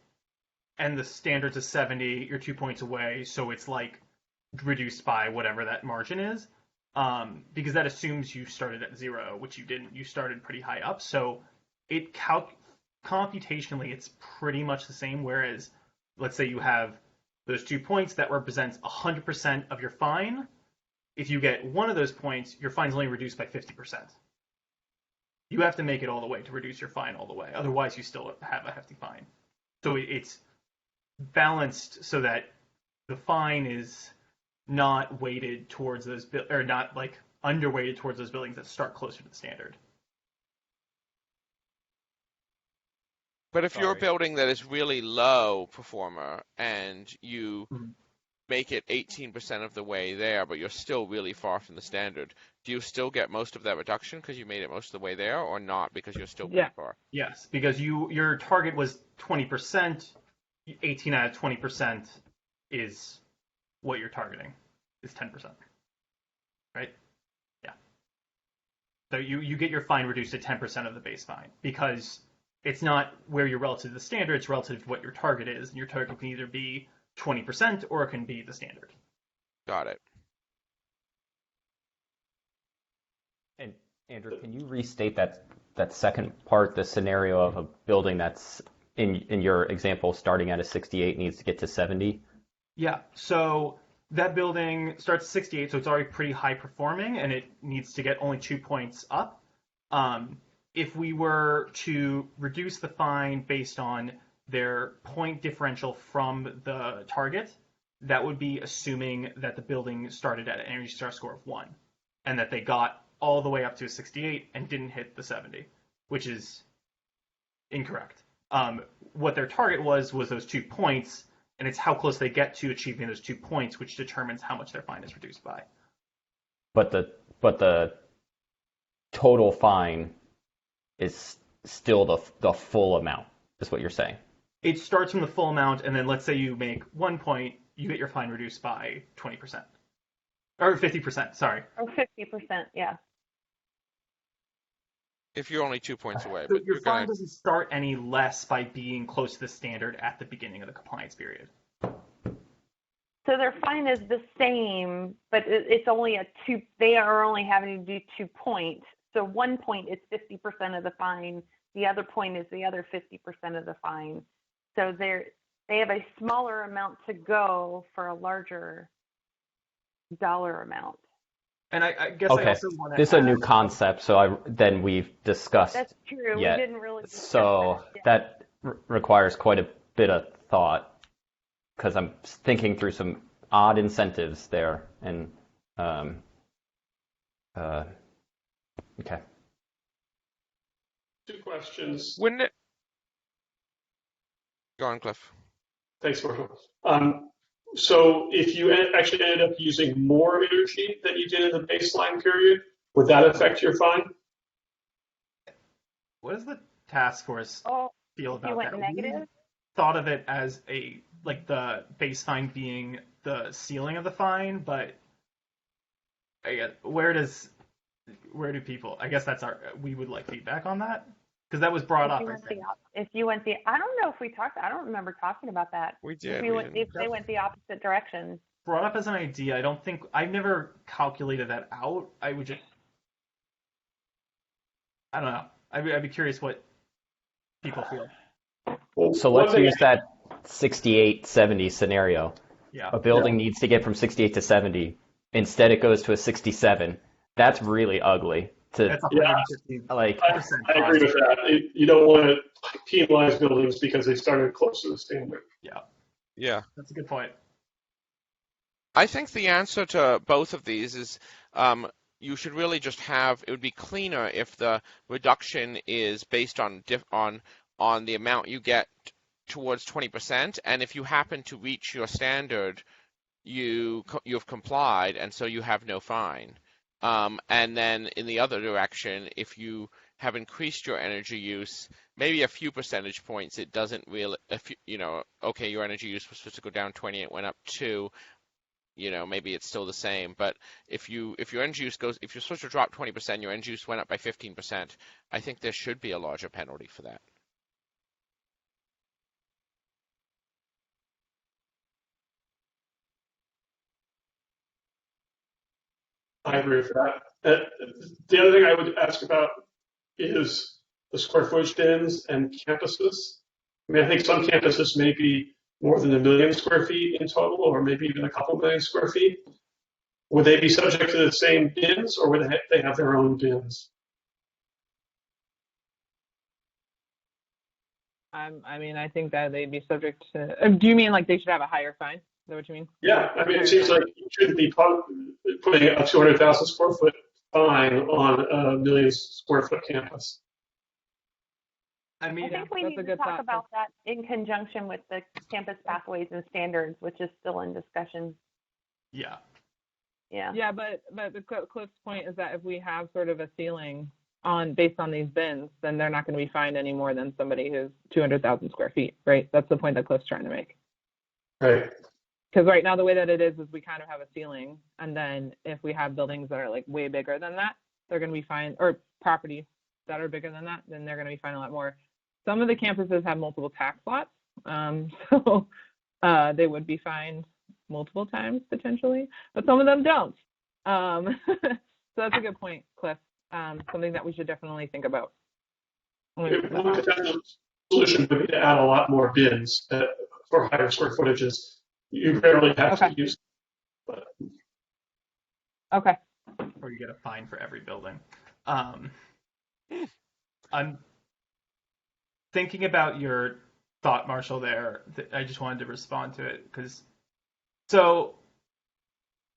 and the standard's a 70, you're 2 points away, so it's like reduced by whatever that margin is, because that assumes you started at 0, which you didn't. You started pretty high up, so it computationally it's pretty much the same. Whereas, let's say you have those 2 points that represents 100% of your fine. If you get one of those points, your fine's only reduced by 50%. You have to make it all the way to reduce your fine all the way. Otherwise, you still have a hefty fine. So it's balanced so that the fine is not weighted towards those, or not like underweighted towards those buildings that start closer to the standard. But if you're a building that is really low performer and you make it 18% of the way there, but you're still really far from the standard, do you still get most of that reduction because you made it most of the way there, or not because you're still pretty far? Yes, because your target was 20%. 18 out of 20% is what you're targeting. Is 10%, right? Yeah. So you get your fine reduced to 10% of the base fine, because it's not where you're relative to the standard, it's relative to what your target is, and your target can either be 20% or it can be the standard. Got it. And Andrew, can you restate that second part, the scenario of a building that's in your example starting at a 68 needs to get to 70? Yeah, so that building starts at 68, so it's already pretty high performing, and it needs to get only 2 points up. If we were to reduce the fine based on their point differential from the target, that would be assuming that the building started at an Energy Star score of 1, and that they got all the way up to a 68 and didn't hit the 70, which is incorrect. What their target was those 2 points, and it's how close they get to achieving those 2 points, which determines how much their fine is reduced by. But the total fine is still the full amount, is what you're saying. It starts from the full amount, and then let's say you make 1 point, you get your fine reduced by 20%. Or 50%, sorry. Or 50%, yeah. If you're only 2 points away. So But your fine doesn't start any less by being close to the standard at the beginning of the compliance period. So their fine is the same, but it's only they are only having to do 2 points. So 1 point is 50% of the fine. The other point is the other 50% of the fine. So they have a smaller amount to go for a larger dollar amount. And I guess okay. I also want to This is a new concept, so then we've discussed. That's true. Yet. We didn't really discuss so that requires quite a bit of thought because I'm thinking through some odd incentives there. And okay. Two questions. Wouldn't it? Go on, Cliff. Thanks, Marshall. So if you actually ended up using more energy than you did in the baseline period, would that affect your fine? What does the task force feel about you went that? negative? We thought of it as like the base fine being the ceiling of the fine, but I guess where do people? I guess we would like feedback on that because that was brought up. If you went I don't know if we talked. I don't remember talking about that. We did. If they went the opposite direction. Brought up as an idea. I've never calculated that out. I don't know. I'd be curious what people feel. So let's use that 68-70 scenario. Yeah. A building needs to get from 68 to 70. Instead, it goes to a 67. That's really ugly. That's I agree with that. You don't want to penalize buildings because they started close to the standard. Yeah. That's a good point. I think the answer to both of these is you should really just it would be cleaner if the reduction is based on the amount you get towards 20%, and if you happen to reach your standard, you've complied, and so you have no fine. And then in the other direction, if you have increased your energy use, maybe a few percentage points, it doesn't really, okay, your energy use was supposed to go down 20, it went up 2. Maybe it's still the same, but if your energy use if you're supposed to drop 20%, your energy use went up by 15%, I think there should be a larger penalty for that. I agree with that. The other thing I would ask about is the square footage bins and campuses. I mean, I think some campuses may be more than 1 million square feet in total, or maybe even a couple million square feet. Would they be subject to the same bins, or would they have their own bins? I think that they'd be subject to. Do you mean like they should have a higher fine? Is that what you mean? Yeah, I mean, it seems like you shouldn't be putting a 200,000 square foot fine on a 1 million square foot campus. I think we need to talk about that in conjunction with the campus pathways and standards, which is still in discussion. Yeah. Yeah, but Cliff's point is that if we have sort of a ceiling based on these bins, then they're not going to be fined any more than somebody who's 200,000 square feet, right? That's the point that Cliff's trying to make. Right. Because right now the way that it is we kind of have a ceiling, and then if we have buildings that are like way bigger than that, they're going to be fined, or properties that are bigger than that, then they're going to be fined a lot more. Some of the campuses have multiple tax lots, so they would be fined multiple times potentially, but some of them don't. So that's a good point, Cliff. Something that we should definitely think about. One potential solution would be to add a lot more bins for higher square footages. You rarely have to use them. Okay. Or you get a fine for every building. I'm thinking about your thought, Marshall, there. I just wanted to respond to it so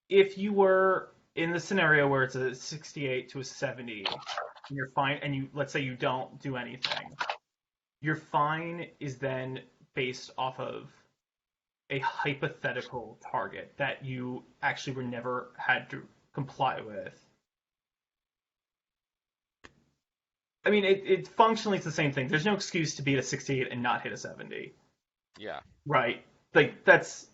if you were in the scenario where it's a 68 to a 70, and you're fine, and let's say you don't do anything, your fine is then based off of a hypothetical target that you actually were never had to comply with. I mean, it functionally it's the same thing. There's no excuse to be at a 68 and not hit a 70. Yeah. Right. Like that's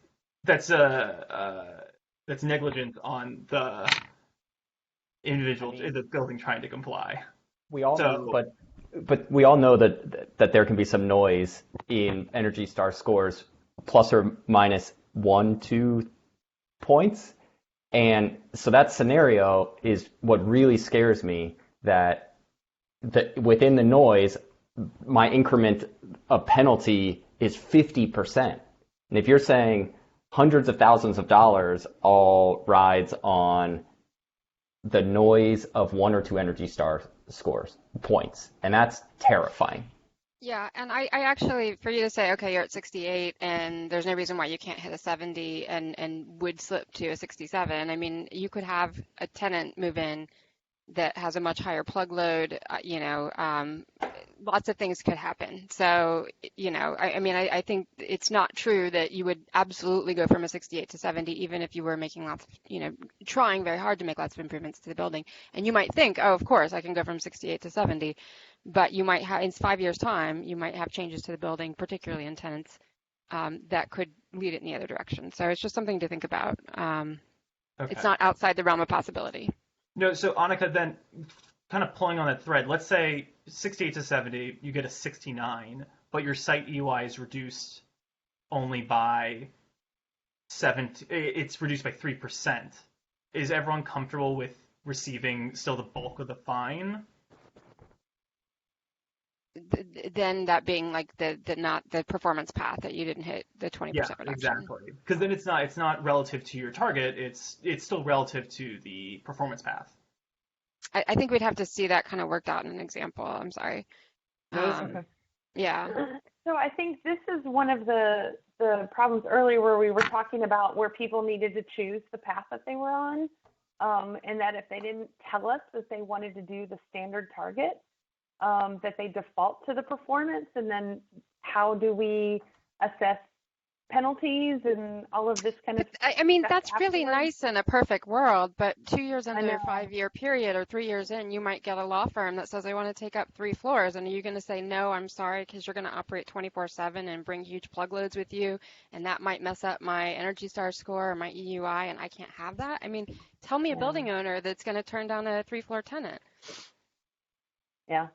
negligent on the individual, the building trying to comply. We all know, but we all know that there can be some noise in Energy Star scores, plus or minus 1-2 points, and so that scenario is what really scares me. That within the noise, my increment of penalty is 50%, and if you're saying hundreds of thousands of dollars all rides on the noise of 1 or 2 Energy Star scores points, and that's terrifying. Yeah, and I actually, for you to say, okay, you're at 68 and there's no reason why you can't hit a 70 and would slip to a 67. I mean, you could have a tenant move in that has a much higher plug load, lots of things could happen. So, I think it's not true that you would absolutely go from a 68 to 70, even if you were making lots of, trying very hard to make lots of improvements to the building. And you might think, oh, of course, I can go from 68 to 70, but you might have, in 5 years' time, you might have changes to the building, particularly in tenants, that could lead it in the other direction. So it's just something to think about. It's not outside the realm of possibility. No, so Annika, then kind of pulling on that thread, let's say 68 to 70, you get a 69, but your site EUI is reduced only by 70, it's reduced by 3%. Is everyone comfortable with receiving still the bulk of the fine? Then that being like the not the performance path that you didn't hit the 20% reduction. Exactly. Because then it's not relative to your target. It's still relative to the performance path. I think we'd have to see that kind of worked out in an example. I'm sorry. Okay. Yeah. So I think this is one of the problems earlier where we were talking about where people needed to choose the path that they were on, and that if they didn't tell us that they wanted to do the standard target, that they default to the performance, and then how do we assess penalties and all of this kind of stuff? I mean, that's really nice in a perfect world, but 2 years into a 5-year period or 3 years in, you might get a law firm that says, I want to take up 3 floors. And are you going to say, no, I'm sorry, because you're going to operate 24/7 and bring huge plug loads with you, and that might mess up my Energy Star score or my EUI, and I can't have that? I mean, tell me a building owner that's going to turn down a 3-floor tenant. Yeah.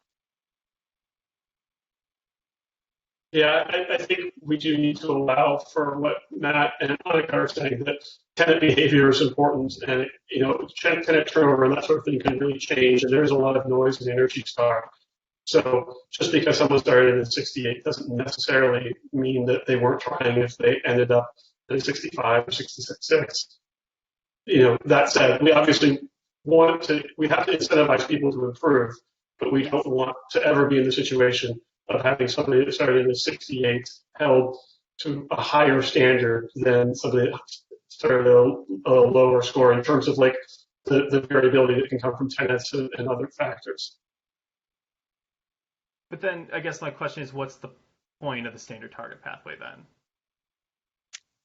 Yeah, I think we do need to allow for what Matt and Annika are saying, that tenant behavior is important, and tenant turnover and that sort of thing can really change. And there's a lot of noise in Energy Star. So just because someone started in 68 doesn't necessarily mean that they weren't trying if they ended up at 65 or 66. That said, we obviously we have to incentivize people to improve, but we don't want to ever be in the situation of having somebody that started in 68 held to a higher standard than somebody that started a lower score in terms of like the variability that can come from tenants and other factors. But then I guess my question is, what's the point of the standard target pathway then?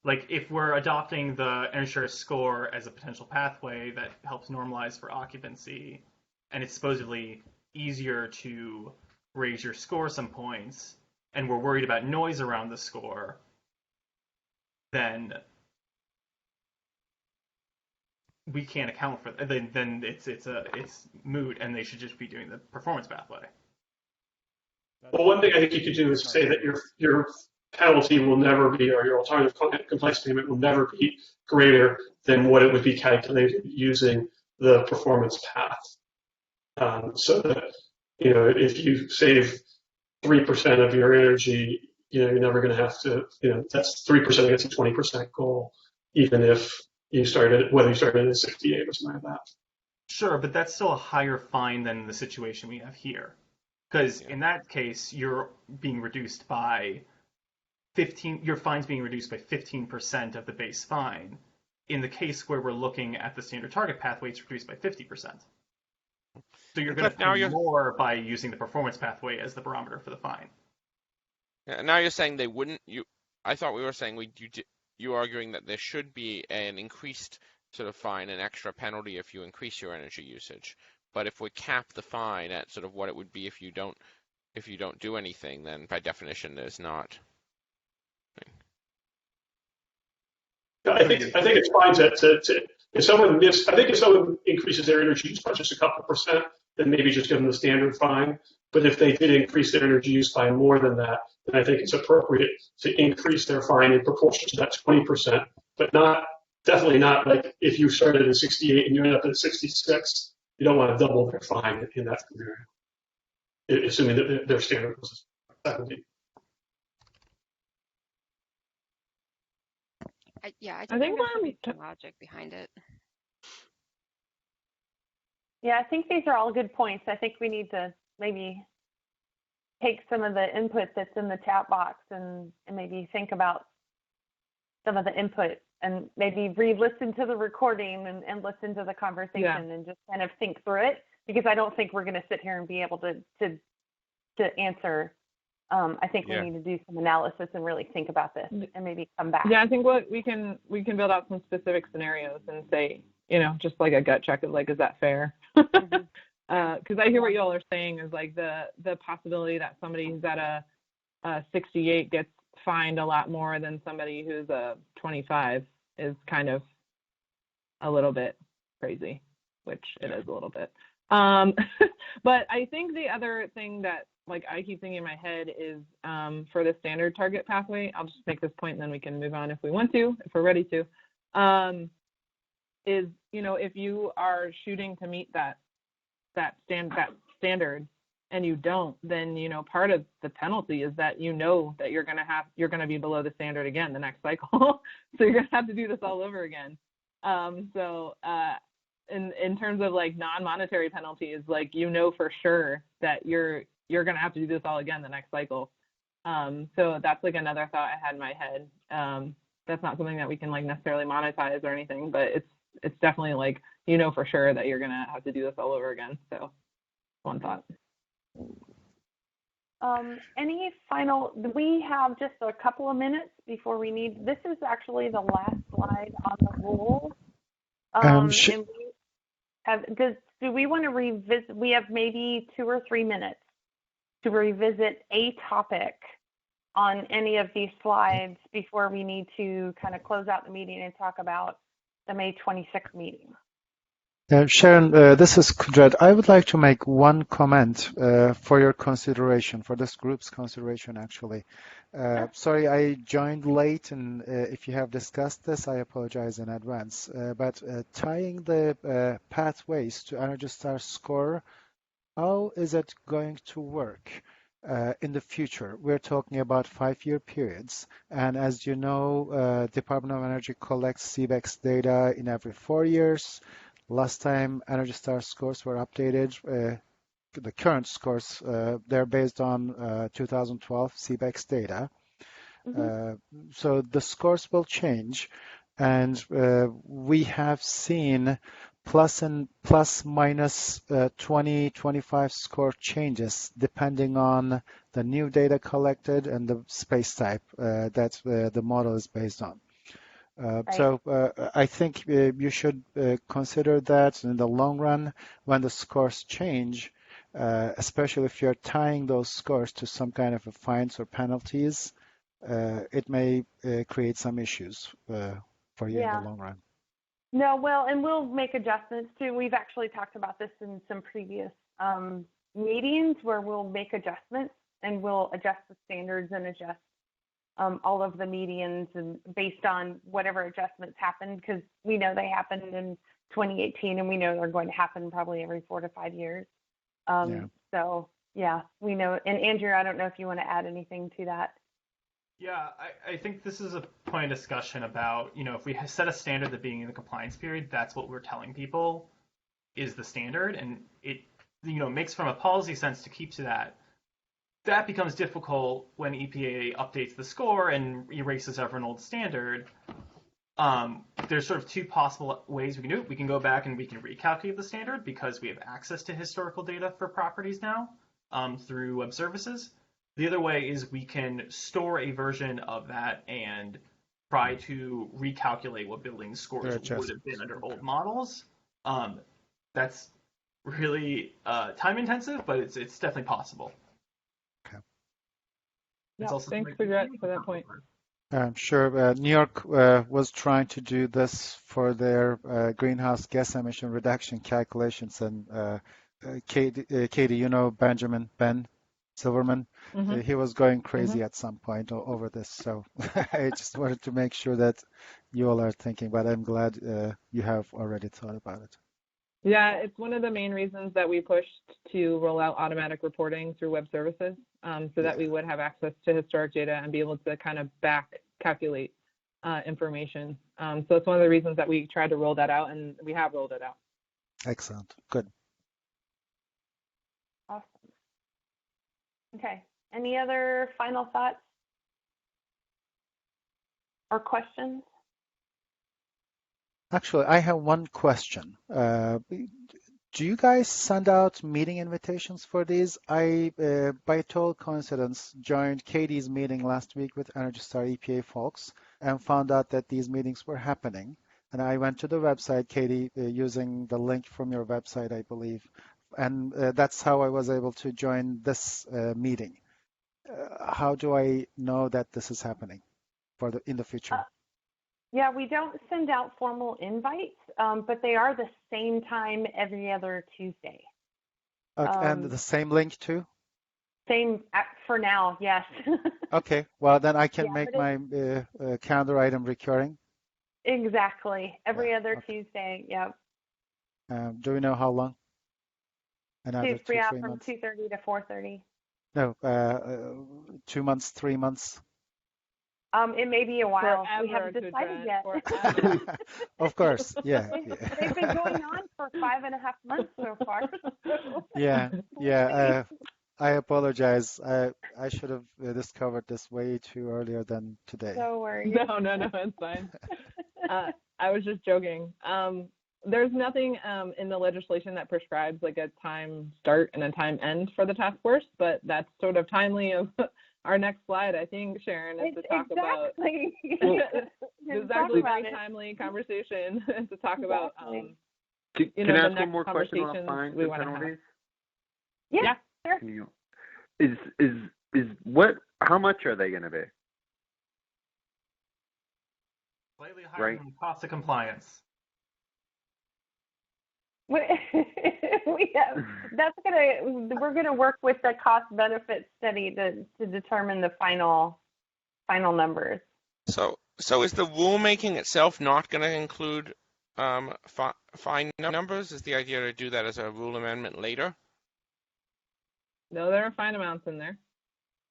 Like, if we're adopting the Energy score as a potential pathway that helps normalize for occupancy, and it's supposedly easier to raise your score some points, and we're worried about noise around the score, then we can't account for that. Then it's moot, and they should just be doing the performance pathway. Well, one thing I think you could do is say that your penalty will never be, or your alternative compliance payment will never be greater than what it would be calculated using the performance path. So that, if you save 3% of your energy, you're never going to have to, that's 3% against a 20% goal, even if whether you started at 68 or something like that. Sure, but that's still a higher fine than the situation we have here. Because in that case, you're being reduced by your fine's being reduced by 15% of the base fine. In the case where we're looking at the standard target pathway, it's reduced by 50%. So you're going to pay more by using the performance pathway as the barometer for the fine. Yeah, now you're saying they wouldn't. I thought we were saying you arguing that there should be an increased sort of fine, an extra penalty if you increase your energy usage. But if we cap the fine at sort of what it would be if you don't do anything, then by definition there's not. I think it's fine to if someone increases their energy use by just a couple percent, then maybe just give them the standard fine. But if they did increase their energy use by more than that, then I think it's appropriate to increase their fine in proportion to that 20%. But definitely not like if you started at 68 and you end up at 66, you don't want to double their fine in that scenario, assuming that their standard was 70. I think there's some logic behind it. Yeah, I think these are all good points. I think we need to maybe take some of the input that's in the chat box and maybe think about some of the input and maybe re-listen to the recording and listen to the conversation and just kind of think through it, because I don't think we're going to sit here and be able to answer. I think we need to do some analysis and really think about this and maybe come back. Yeah, I think what we can build out some specific scenarios and say, just like a gut check of like, is that fair? Because I hear what y'all are saying is like the possibility that somebody who's at a 68 gets fined a lot more than somebody who's a 25 is kind of a little bit crazy, which it is a little bit. But I think the other thing that like I keep thinking in my head is for the standard target pathway, I'll just make this point and then we can move on if we want to, if we're ready to, is, if you are shooting to meet that standard and you don't, then, part of the penalty is that that you're going to be below the standard again the next cycle. So you're going to have to do this all over again. In terms of like non-monetary penalties, like, for sure that you're going to have to do this all again the next cycle. So that's like another thought I had in my head. That's not something that we can like necessarily monetize or anything, but it's definitely like, for sure that you're going to have to do this all over again. So one thought. Any final, we have just a couple of minutes before we need, this is actually the last slide on the rules. And do we want to revisit, we have maybe 2 or 3 minutes to revisit a topic on any of these slides before we need to kind of close out the meeting and talk about the May 26th meeting. Sharon, this is Kudret. I would like to make one comment for your consideration, for this group's consideration, actually. Sorry, I joined late, and if you have discussed this, I apologize in advance. But tying the pathways to Energy Star score, how is it going to work in the future? We're talking about 5-year periods, and as you know, Department of Energy collects CBEX data in every 4 years. Last time Energy Star scores were updated, the current scores, they're based on 2012 CBEX data. So the scores will change, and we have seen plus minus 20, 25 score changes depending on the new data collected and the space type that the model is based on. So I think you should consider that in the long run when the scores change, especially if you're tying those scores to some kind of fines or penalties, it may create some issues for you in the long run. No, well, and we'll make adjustments too. We've actually talked about this in some previous meetings where we'll make adjustments and we'll adjust the standards and adjust all of the medians and based on whatever adjustments happened, because we know they happened in 2018 and we know they're going to happen probably every 4 to 5 years. So yeah, we know. And Andrew, I don't know if you want to add anything to that. Yeah, I think this is a point of discussion about, if we set a standard at the beginning of the compliance period, that's what we're telling people is the standard, and it, makes from a policy sense to keep to that. That becomes difficult when EPA updates the score and erases ever an old standard. There's sort of 2 possible ways we can do it. We can go back and we can recalculate the standard because we have access to historical data for properties now through web services. The other way is we can store a version of that and try to recalculate what building scores would have been under old models. That's really time intensive, but it's definitely possible. Yeah, thanks for that point. Sure. New York was trying to do this for their greenhouse gas emission reduction calculations, and Katie, Ben Silverman, he was going crazy at some point over this. So I just wanted to make sure that you all are thinking, but I'm glad you have already thought about it. Yeah, it's one of the main reasons that we pushed to roll out automatic reporting through web services, so that we would have access to historic data and be able to kind of back calculate information. So it's one of the reasons that we tried to roll that out, and we have rolled it out. Excellent. Good. Awesome. Okay. Any other final thoughts or questions? Actually, I have one question. Do you guys send out meeting invitations for these? I, by total coincidence, joined Katie's meeting last week with Energy Star EPA folks and found out that these meetings were happening. And I went to the website, Katie, using the link from your website, I believe. And that's how I was able to join this meeting. How do I know that this is happening in the future? Yeah, we don't send out formal invites, but they are the same time every other Tuesday. And the same link too? Same for now, yes. Okay, well then I can Yeah, make but my calendar item recurring. Exactly. Every other Tuesday, yep. Do we know how long? Another two, Yeah, 3 from months? 2:30 to 4:30. No, 2 months, 3 months. It may be a while. We Forever, haven't decided yet. Forever. Of course, yeah. They've been going on for 5.5 months so far. Yeah. I apologize. I should have discovered this way too earlier than today. No worries. No, it's fine. I was just joking. There's nothing in the legislation that prescribes like a time start and a time end for the task force, but that's sort of timely of our next slide, I think, Sharon, is to talk about. This is actually a very timely conversation to talk about. Can I ask one more question about fines and penalties? Yeah, sure. Is what? How much are they going to be? Slightly higher than the cost of compliance. We're gonna work with the cost benefit study to determine the final numbers. So is the rulemaking itself not going to include fine numbers? Is the idea to do that as a rule amendment later? No, there are fine amounts in there,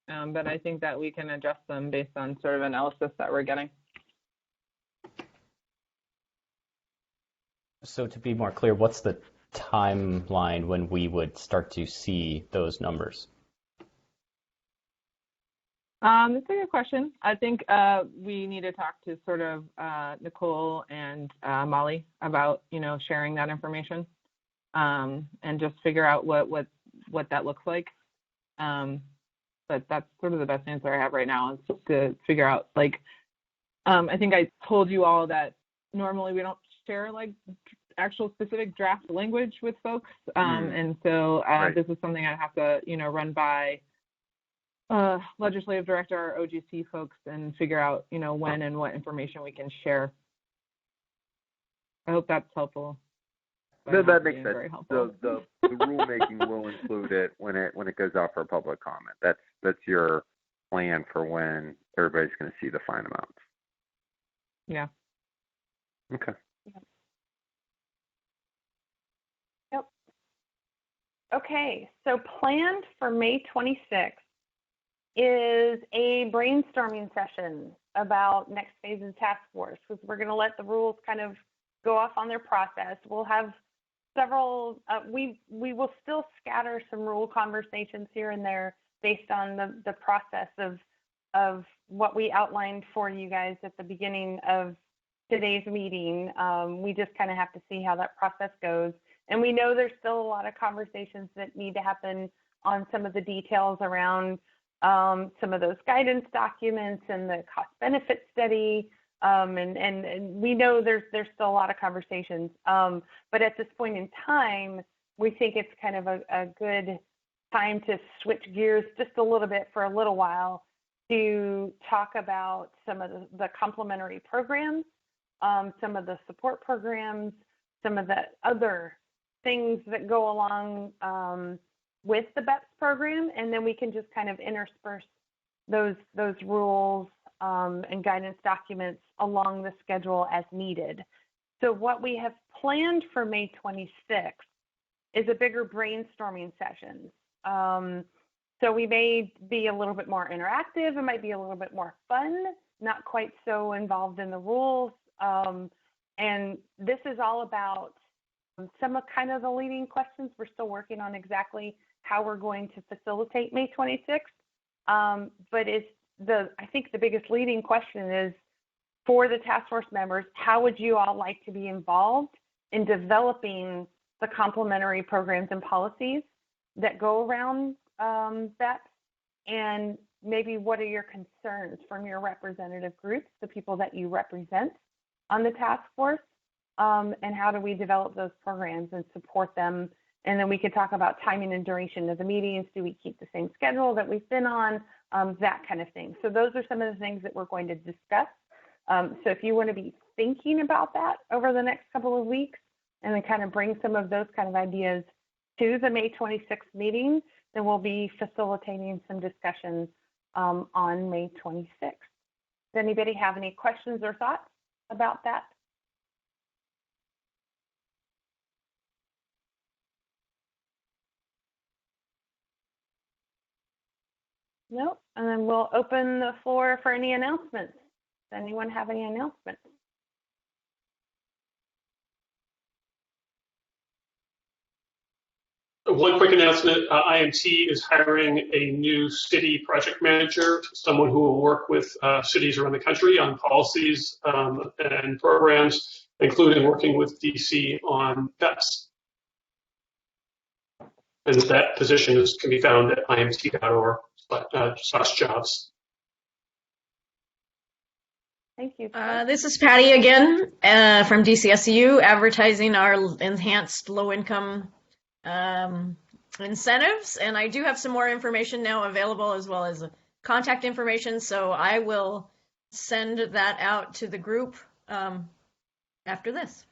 but I think that we can adjust them based on sort of analysis that we're getting. So to be more clear, what's the timeline when we would start to see those numbers? That's a good question. I think we need to talk to sort of Nicole and Molly about, sharing that information and just figure out what that looks like. But that's sort of the best answer I have right now is to figure out, I think I told you all that normally we don't share actual specific draft language with folks. And so this is something I have to, run by legislative director or OGC folks and figure out, when and what information we can share. I hope that's helpful. No, that makes sense. The rulemaking will include it when it goes out for public comment. That's your plan for when everybody's going to see the fine amounts. Yeah. Okay. Yep. Okay, so planned for May 26th is a brainstorming session about next phase's task force, because we're going to let the rules kind of go off on their process. We'll have several, we will still scatter some rule conversations here and there based on the process of what we outlined for you guys at the beginning of today's meeting. We just kind of have to see how that process goes. And we know there's still a lot of conversations that need to happen on some of the details around some of those guidance documents and the cost benefit study. And we know there's still a lot of conversations. But at this point in time, we think it's kind of a good time to switch gears just a little bit for a little while to talk about some of the complementary programs, some of the support programs, some of the other things that go along with the BEPS program, and then we can just kind of intersperse those rules and guidance documents along the schedule as needed. So what we have planned for May 26th is a bigger brainstorming session. So we may be a little bit more interactive. It might be a little bit more fun, not quite so involved in the rules. And this is all about some of kind of the leading questions. We're still working on exactly how we're going to facilitate May 26th. But I think the biggest leading question is, for the task force members, how would you all like to be involved in developing the complementary programs and policies that go around BEPS? And maybe what are your concerns from your representative groups, the people that you represent on the task force? And how do we develop those programs and support them? And then we could talk about timing and duration of the meetings. Do we keep the same schedule that we've been on? That kind of thing. So those are some of the things that we're going to discuss. So if you want to be thinking about that over the next couple of weeks and then kind of bring some of those kind of ideas to the May 26th meeting, then we'll be facilitating some discussions on May 26th. Does anybody have any questions or thoughts about that? Nope. And then we'll open the floor for any announcements. Does anyone have any announcements? One quick announcement, IMT is hiring a new city project manager, someone who will work with cities around the country on policies and programs, including working with DC on BEPS. And that position can be found at imt.org/jobs. Thank you. This is Patty again from DCSU, advertising our enhanced low-income incentives. And I do have some more information now available, as well as contact information. So I will send that out to the group after this.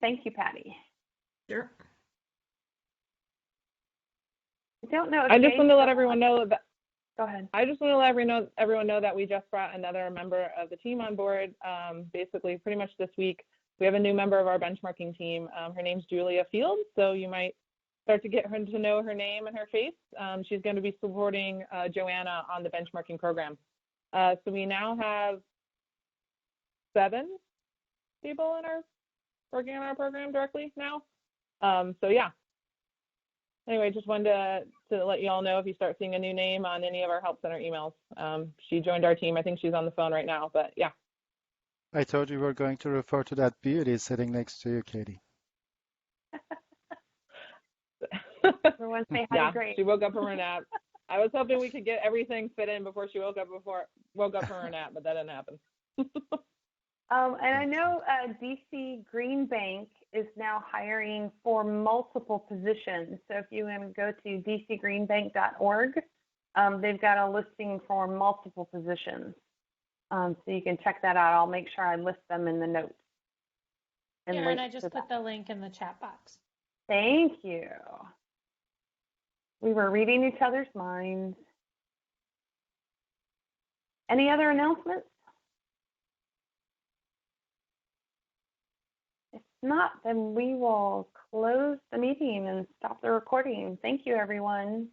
Thank you, Patty. Sure. I don't know. I just want to let everyone know that. Go ahead. I just want to let everyone know that we just brought another member of the team on board. Basically, pretty much this week, we have a new member of our benchmarking team. Her name's Julia Fields, so you might start to get her to know her name and her face. She's going to be supporting Joanna on the benchmarking program. So we now have 7 people working on our program directly now. So yeah. Anyway, just wanted to let you all know if you start seeing a new name on any of our Help Center emails. She joined our team. I think she's on the phone right now, but yeah. I thought you were going to refer to that beauty sitting next to you, Katie. Everyone say hi to Grace. She woke up from her nap. I was hoping we could get everything fit in before she woke up from her nap, but that didn't happen. And I know DC Green Bank is now hiring for multiple positions. So if you want to go to dcgreenbank.org, they've got a listing for multiple positions. So you can check that out. I'll make sure I list them in the notes. And I just put the link in the chat box. Thank you. We were reading each other's minds. Any other announcements? If not, then we will close the meeting and stop the recording. Thank you, everyone.